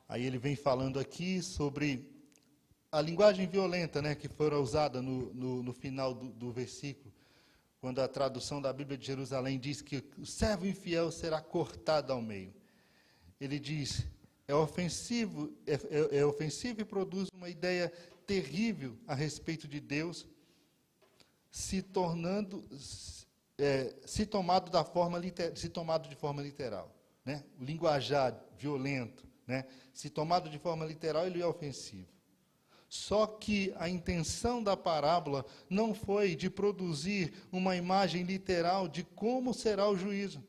Aí ele vem falando aqui sobre a linguagem violenta, né, que foi usada no final do versículo, quando a tradução da Bíblia de Jerusalém diz que o servo infiel será cortado ao meio. Ele diz, é ofensivo e produz uma ideia terrível a respeito de Deus, se tomado de forma literal, né? O linguajar violento, né? Se tomado de forma literal, ele é ofensivo. Só que a intenção da parábola não foi de produzir uma imagem literal de como será o juízo.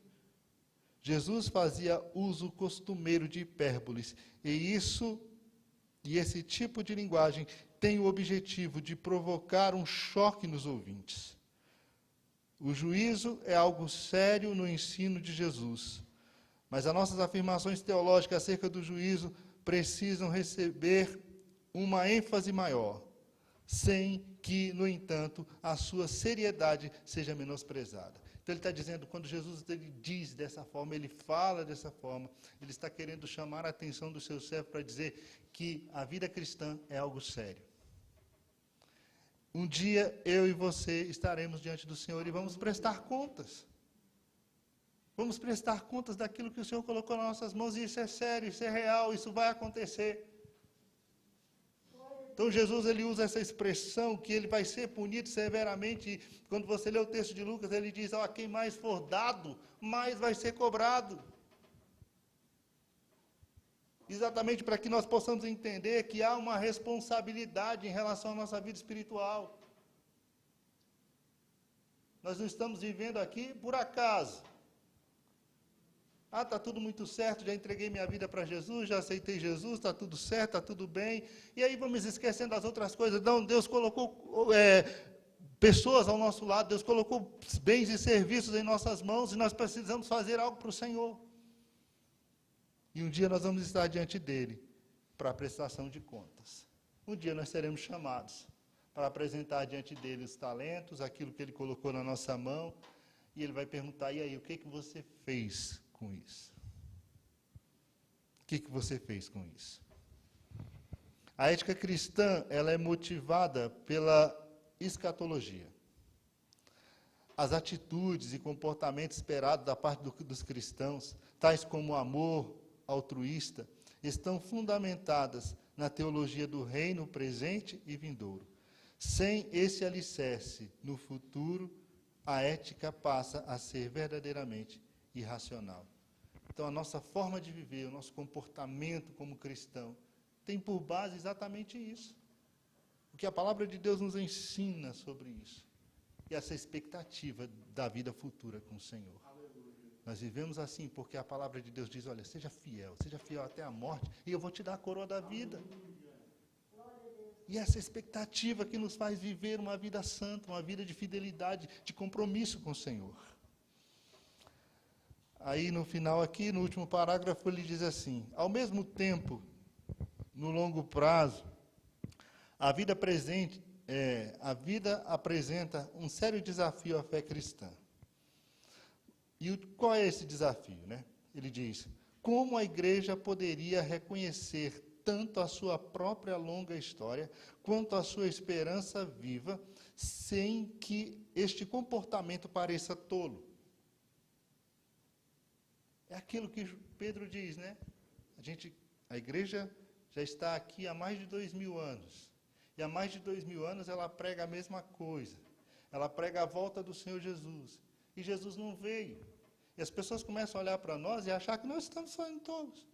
Jesus fazia uso costumeiro de hipérboles, e esse tipo de linguagem tem o objetivo de provocar um choque nos ouvintes. O juízo é algo sério no ensino de Jesus, mas as nossas afirmações teológicas acerca do juízo precisam receber uma ênfase maior, sem que, no entanto, a sua seriedade seja menosprezada. Então ele está dizendo, quando Jesus ele diz dessa forma, ele fala dessa forma, ele está querendo chamar a atenção do seu servo para dizer que a vida cristã é algo sério. Um dia eu e você estaremos diante do Senhor e vamos prestar contas. Vamos prestar contas daquilo que o Senhor colocou nas nossas mãos, e isso é sério, isso é real, isso vai acontecer. Então Jesus ele usa essa expressão que ele vai ser punido severamente. E quando você lê o texto de Lucas, ele diz: a quem mais for dado, mais vai ser cobrado. Exatamente para que nós possamos entender que há uma responsabilidade em relação à nossa vida espiritual. Nós não estamos vivendo aqui por acaso. Está tudo muito certo, já entreguei minha vida para Jesus, já aceitei Jesus, está tudo certo, está tudo bem. E aí vamos esquecendo das outras coisas. Não, Deus colocou pessoas ao nosso lado, Deus colocou bens e serviços em nossas mãos, e nós precisamos fazer algo para o Senhor. E um dia nós vamos estar diante dEle para a prestação de contas. Um dia nós seremos chamados para apresentar diante dEle os talentos, aquilo que Ele colocou na nossa mão, e Ele vai perguntar: e aí, o que você fez com isso? O que você fez com isso? A ética cristã, ela é motivada pela escatologia. As atitudes e comportamentos esperados da parte dos cristãos, tais como o amor altruísta, estão fundamentadas na teologia do reino presente e vindouro. Sem esse alicerce, no futuro, a ética passa a ser verdadeiramente irracional. Então, a nossa forma de viver, o nosso comportamento como cristão, tem por base exatamente isso. O que a palavra de Deus nos ensina sobre isso. E essa expectativa da vida futura com o Senhor. Aleluia. Nós vivemos assim porque a palavra de Deus diz: olha, seja fiel até a morte, e eu vou te dar a coroa da vida. E essa expectativa que nos faz viver uma vida santa, uma vida de fidelidade, de compromisso com o Senhor. Aí no final aqui, no último parágrafo, ele diz assim: ao mesmo tempo, no longo prazo, a vida apresenta um sério desafio à fé cristã. E qual é esse desafio, né? Ele diz: como a igreja poderia reconhecer tanto a sua própria longa história, quanto a sua esperança viva, sem que este comportamento pareça tolo? É aquilo que Pedro diz, né? A igreja já está aqui há mais de 2000 anos. E há mais de 2000 anos ela prega a mesma coisa. Ela prega a volta do Senhor Jesus. E Jesus não veio. E as pessoas começam a olhar para nós e achar que nós estamos saindo tolos.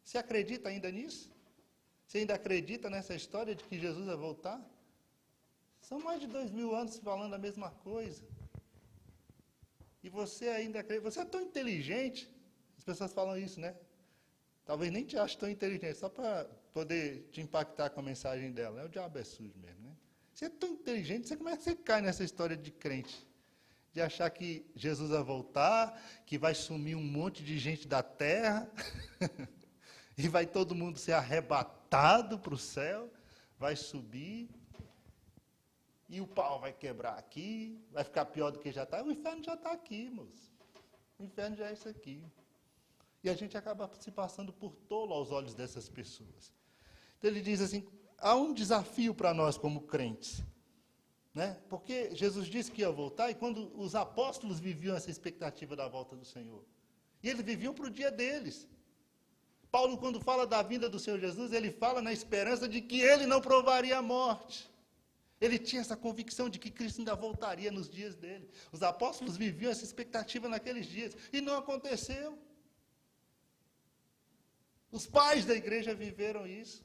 Você acredita ainda nisso? Você ainda acredita nessa história de que Jesus vai voltar? São mais de 2000 anos falando a mesma coisa. E você ainda acredita? Você é tão inteligente. As pessoas falam isso, né? Talvez nem te ache tão inteligente, só para poder te impactar com a mensagem dela. O diabo é sujo mesmo, né? Você é tão inteligente, como é que você cai nessa história de crente? De achar que Jesus vai voltar, que vai sumir um monte de gente da terra, e vai todo mundo ser arrebatado para o céu, vai subir, e o pau vai quebrar aqui, vai ficar pior do que já está. O inferno já está aqui, moço. O inferno já é isso aqui. E a gente acaba se passando por tolo aos olhos dessas pessoas. Então ele diz assim: há um desafio para nós como crentes. Né? Porque Jesus disse que ia voltar, e quando os apóstolos viviam essa expectativa da volta do Senhor. E eles viviam para o dia deles. Paulo, quando fala da vinda do Senhor Jesus, ele fala na esperança de que ele não provaria a morte. Ele tinha essa convicção de que Cristo ainda voltaria nos dias dele. Os apóstolos viviam essa expectativa naqueles dias, e não aconteceu. Os pais da igreja viveram isso.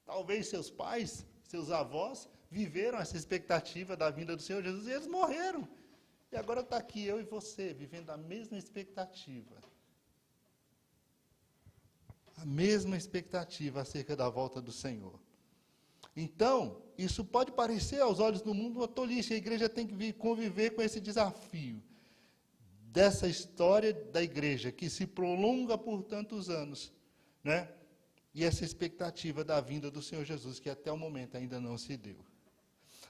Talvez seus pais, seus avós, viveram essa expectativa da vinda do Senhor Jesus, e eles morreram. E agora está aqui eu e você, vivendo a mesma expectativa. A mesma expectativa acerca da volta do Senhor. Então, isso pode parecer aos olhos do mundo uma tolice. A igreja tem que conviver com esse desafio dessa história da igreja, que se prolonga por tantos anos, né? E essa expectativa da vinda do Senhor Jesus, que até o momento ainda não se deu.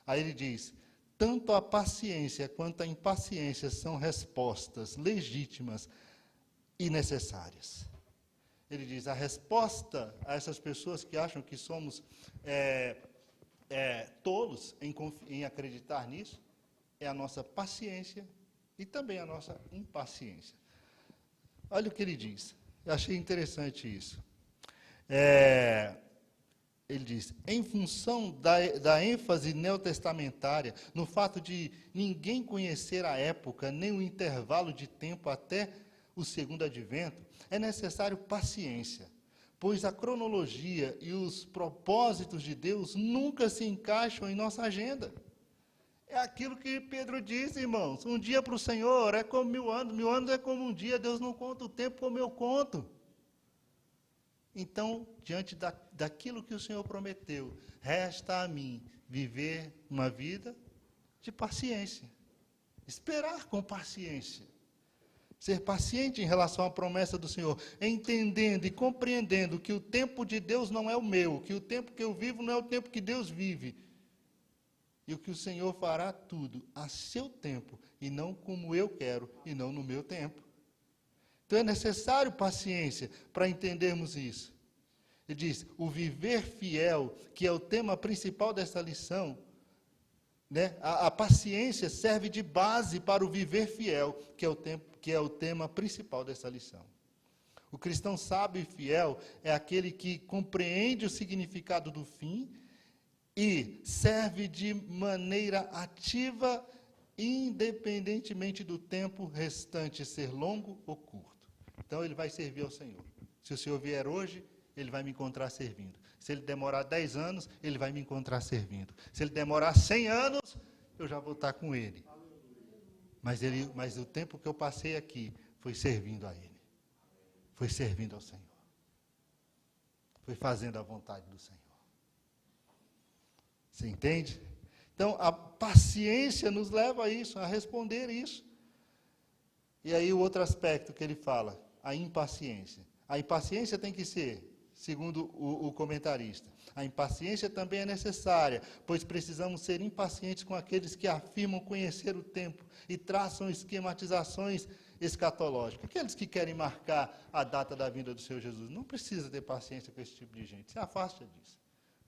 Aí ele diz: tanto a paciência quanto a impaciência são respostas legítimas e necessárias. Ele diz, a resposta a essas pessoas que acham que somos tolos em acreditar nisso, é a nossa paciência e também a nossa impaciência. Olha o que ele diz. Eu achei interessante isso. Ele diz, em função da ênfase neotestamentária, no fato de ninguém conhecer a época, nem o intervalo de tempo até o segundo advento, é necessário paciência, pois a cronologia e os propósitos de Deus nunca se encaixam em nossa agenda. É aquilo que Pedro disse, irmãos, um dia para o Senhor é como 1000 anos é como um dia, Deus não conta o tempo como eu conto. Então, diante daquilo que o Senhor prometeu, resta a mim viver uma vida de paciência, esperar com paciência, ser paciente em relação à promessa do Senhor, entendendo e compreendendo que o tempo de Deus não é o meu, que o tempo que eu vivo não é o tempo que Deus vive, e o que o Senhor fará tudo a seu tempo, e não como eu quero, e não no meu tempo. Então é necessário paciência para entendermos isso. Ele diz, o viver fiel, que é o tema principal dessa lição, né? A paciência serve de base para o viver fiel, que é o tema principal dessa lição. O cristão sábio e fiel é aquele que compreende o significado do fim e serve de maneira ativa, independentemente do tempo restante ser longo ou curto. Então, ele vai servir ao Senhor. Se o Senhor vier hoje, ele vai me encontrar servindo. Se ele demorar 10 anos, ele vai me encontrar servindo. Se ele demorar 100 anos, eu já vou estar com ele. Mas o tempo que eu passei aqui foi servindo a ele. Foi servindo ao Senhor. Foi fazendo a vontade do Senhor. Você entende? Então, a paciência nos leva a isso, a responder isso. E aí o outro aspecto que ele fala, a impaciência. A impaciência tem que ser, segundo o comentarista, a impaciência também é necessária, pois precisamos ser impacientes com aqueles que afirmam conhecer o tempo e traçam esquematizações escatológicas. Aqueles que querem marcar a data da vinda do Senhor Jesus. Não precisa ter paciência com esse tipo de gente, se afasta disso.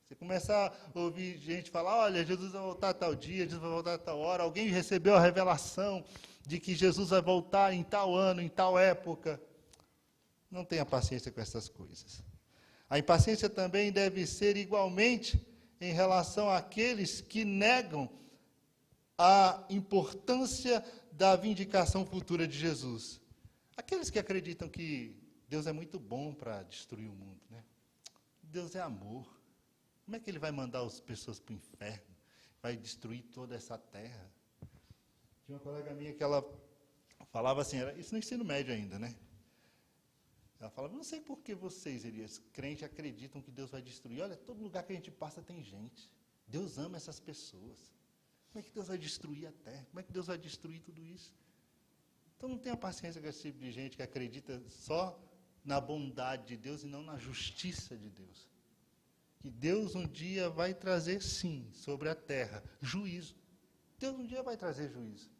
Você começar a ouvir gente falar, olha, Jesus vai voltar a tal dia, Jesus vai voltar a tal hora, alguém recebeu a revelação de que Jesus vai voltar em tal ano, em tal época. Não tenha paciência com essas coisas. A impaciência também deve ser igualmente em relação àqueles que negam a importância da vindicação futura de Jesus. Aqueles que acreditam que Deus é muito bom para destruir o mundo, né? Deus é amor. Como é que ele vai mandar as pessoas para o inferno? Vai destruir toda essa terra? Tinha uma colega minha que ela falava assim, isso no ensino médio ainda, né? Ela falava, não sei por que vocês, Elias, crentes, acreditam que Deus vai destruir. Olha, todo lugar que a gente passa tem gente. Deus ama essas pessoas. Como é que Deus vai destruir a terra? Como é que Deus vai destruir tudo isso? Então não tenha paciência com esse tipo de gente que acredita só na bondade de Deus e não na justiça de Deus. Que Deus um dia vai trazer, sim, sobre a terra, juízo. Deus um dia vai trazer juízo.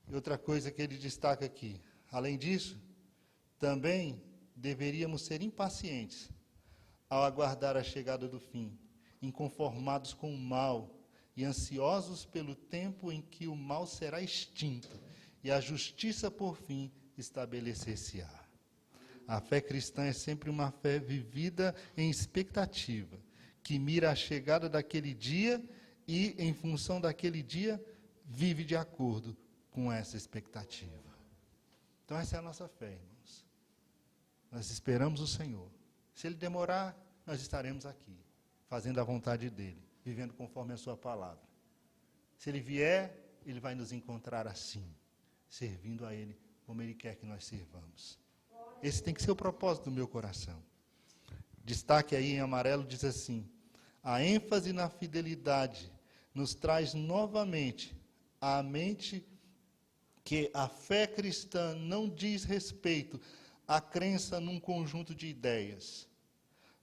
E outra coisa que ele destaca aqui, além disso, também deveríamos ser impacientes ao aguardar a chegada do fim, inconformados com o mal e ansiosos pelo tempo em que o mal será extinto e a justiça, por fim, estabelecer-se-á. A fé cristã é sempre uma fé vivida em expectativa, que mira a chegada daquele dia e, em função daquele dia, vive de acordo com essa expectativa. Então, essa é a nossa fé, irmãos. Nós esperamos o Senhor. Se Ele demorar, nós estaremos aqui, fazendo a vontade dEle, vivendo conforme a Sua palavra. Se Ele vier, Ele vai nos encontrar assim, servindo a Ele como Ele quer que nós sirvamos. Esse tem que ser o propósito do meu coração. Destaque aí em amarelo, diz assim, a ênfase na fidelidade nos traz novamente à mente que a fé cristã não diz respeito à crença num conjunto de ideias,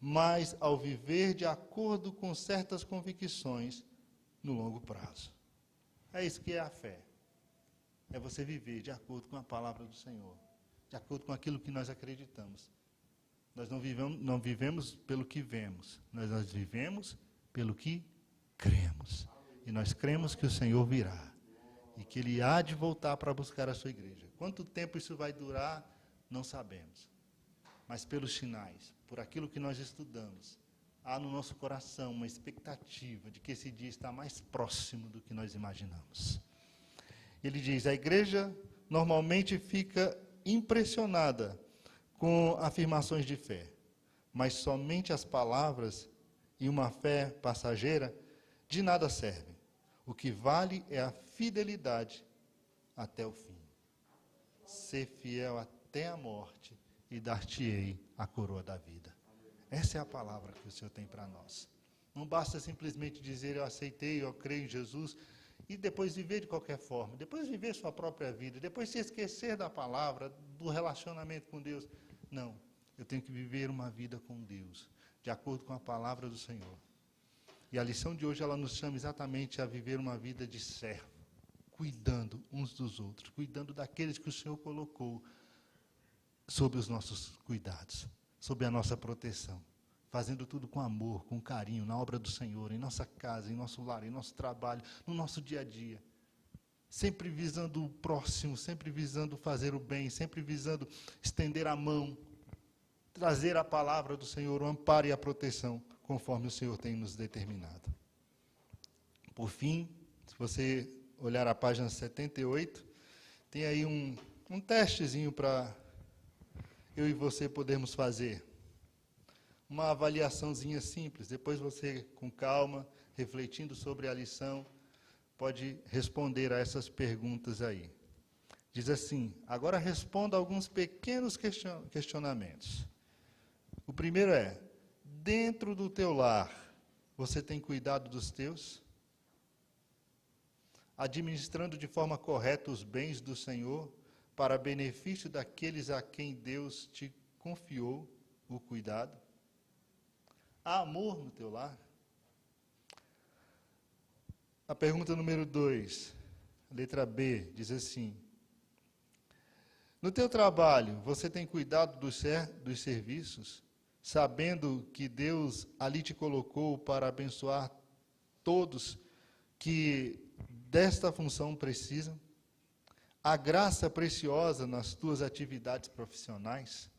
mas ao viver de acordo com certas convicções no longo prazo. É isso que é a fé. É você viver de acordo com a palavra do Senhor, de acordo com aquilo que nós acreditamos. Nós não vivemos pelo que vemos, nós vivemos pelo que cremos. E nós cremos que o Senhor virá e que Ele há de voltar para buscar a sua igreja. Quanto tempo isso vai durar, não sabemos. Mas pelos sinais, por aquilo que nós estudamos, há no nosso coração uma expectativa de que esse dia está mais próximo do que nós imaginamos. Ele diz, a igreja normalmente fica impressionada com afirmações de fé, mas somente as palavras e uma fé passageira de nada servem. O que vale é a fidelidade até o fim. Ser fiel até a morte e dar-te-ei a coroa da vida. Essa é a palavra que o Senhor tem para nós. Não basta simplesmente dizer, eu aceitei, eu creio em Jesus, e depois viver de qualquer forma, depois viver sua própria vida, depois se esquecer da palavra, do relacionamento com Deus. Não, eu tenho que viver uma vida com Deus, de acordo com a palavra do Senhor. E a lição de hoje, ela nos chama exatamente a viver uma vida de servo, cuidando uns dos outros, cuidando daqueles que o Senhor colocou sob os nossos cuidados, sob a nossa proteção, fazendo tudo com amor, com carinho, na obra do Senhor, em nossa casa, em nosso lar, em nosso trabalho, no nosso dia a dia. Sempre visando o próximo, sempre visando fazer o bem, sempre visando estender a mão, trazer a palavra do Senhor, o amparo e a proteção, conforme o Senhor tem nos determinado. Por fim, se você olhar a página 78, tem aí um testezinho para eu e você podermos fazer. Uma avaliaçãozinha simples, depois você, com calma, refletindo sobre a lição, pode responder a essas perguntas aí. Diz assim, agora responda alguns pequenos questionamentos. O primeiro é, dentro do teu lar, você tem cuidado dos teus? Administrando de forma correta os bens do Senhor, para benefício daqueles a quem Deus te confiou o cuidado? Há amor no teu lar? A pergunta número 2, letra B, diz assim, no teu trabalho, você tem cuidado dos serviços, sabendo que Deus ali te colocou para abençoar todos que desta função precisam? A graça preciosa nas tuas atividades profissionais?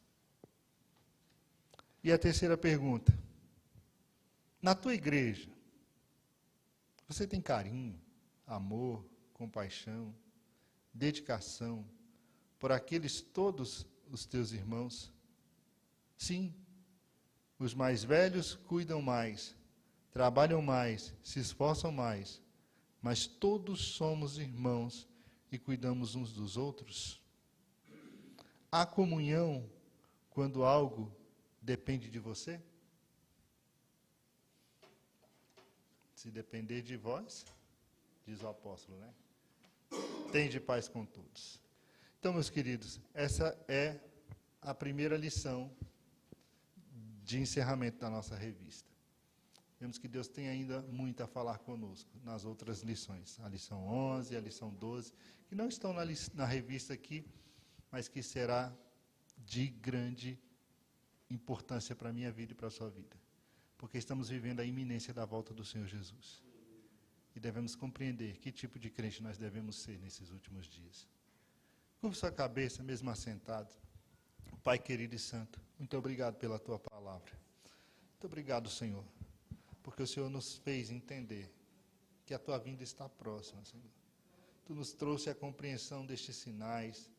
E a terceira pergunta, na tua igreja, você tem carinho, amor, compaixão, dedicação por aqueles todos os teus irmãos? Sim, os mais velhos cuidam mais, trabalham mais, se esforçam mais, mas todos somos irmãos e cuidamos uns dos outros? Há comunhão quando algo depende de você? Se depender de vós, diz o apóstolo, né? Tende paz com todos. Então, meus queridos, essa é a primeira lição de encerramento da nossa revista. Vemos que Deus tem ainda muito a falar conosco nas outras lições. A lição 11, a lição 12, que não estão na revista aqui, mas que será de grande importância para a minha vida e para a sua vida. Porque estamos vivendo a iminência da volta do Senhor Jesus. E devemos compreender que tipo de crente nós devemos ser nesses últimos dias. Curva sua cabeça, mesmo assentado. Pai querido e santo, muito obrigado pela tua palavra. Muito obrigado, Senhor, porque o Senhor nos fez entender que a tua vinda está próxima, Senhor. Tu nos trouxe a compreensão destes sinais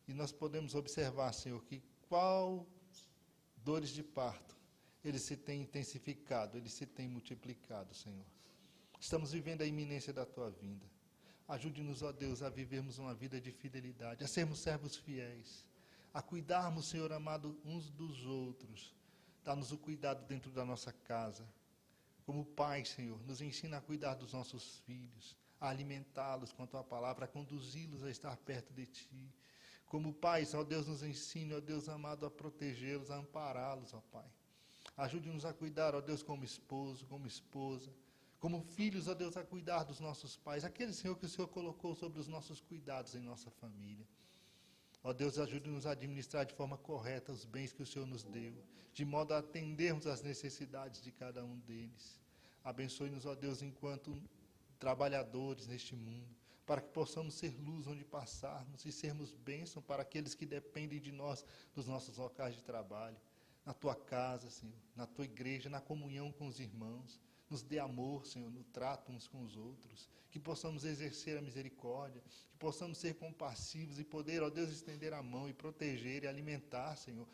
e nós podemos observar, Senhor, que qual dores de parto, eles se têm intensificado, eles se têm multiplicado, Senhor. Estamos vivendo a iminência da tua vinda. Ajude-nos, ó Deus, a vivermos uma vida de fidelidade, a sermos servos fiéis, a cuidarmos, Senhor amado, uns dos outros. Dá-nos o cuidado dentro da nossa casa. Como Pai, Senhor, nos ensina a cuidar dos nossos filhos, a alimentá-los com a tua palavra, a conduzi-los a estar perto de ti. Como Pai, ó Deus, nos ensine, ó Deus amado, a protegê-los, a ampará-los, ó Pai. Ajude-nos a cuidar, ó Deus, como esposo, como esposa, como filhos, ó Deus, a cuidar dos nossos pais, aquele, Senhor, que o Senhor colocou sobre os nossos cuidados em nossa família. Ó Deus, ajude-nos a administrar de forma correta os bens que o Senhor nos deu, de modo a atendermos às necessidades de cada um deles. Abençoe-nos, ó Deus, enquanto trabalhadores neste mundo, para que possamos ser luz onde passarmos e sermos bênção para aqueles que dependem de nós, dos nossos locais de trabalho, na tua casa, Senhor, na tua igreja, na comunhão com os irmãos. Nos dê amor, Senhor, no trato uns com os outros, que possamos exercer a misericórdia, que possamos ser compassivos e poder, ó Deus, estender a mão e proteger e alimentar, Senhor,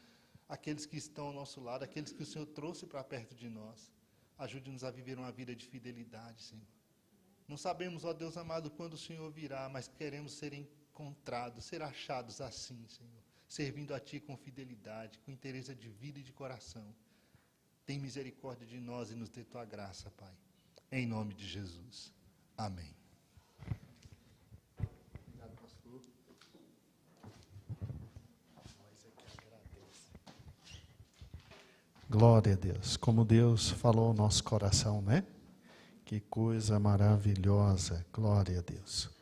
aqueles que estão ao nosso lado, aqueles que o Senhor trouxe para perto de nós. Ajude-nos a viver uma vida de fidelidade, Senhor. Não sabemos, ó Deus amado, quando o Senhor virá, mas queremos ser encontrados, ser achados assim, Senhor, servindo a Ti com fidelidade, com interesse de vida e de coração. Tem misericórdia de nós e nos dê Tua graça, Pai. Em nome de Jesus. Amém. Obrigado, pastor. Nós é que agradecemos. Glória a Deus. Como Deus falou ao nosso coração, né? Que coisa maravilhosa. Glória a Deus.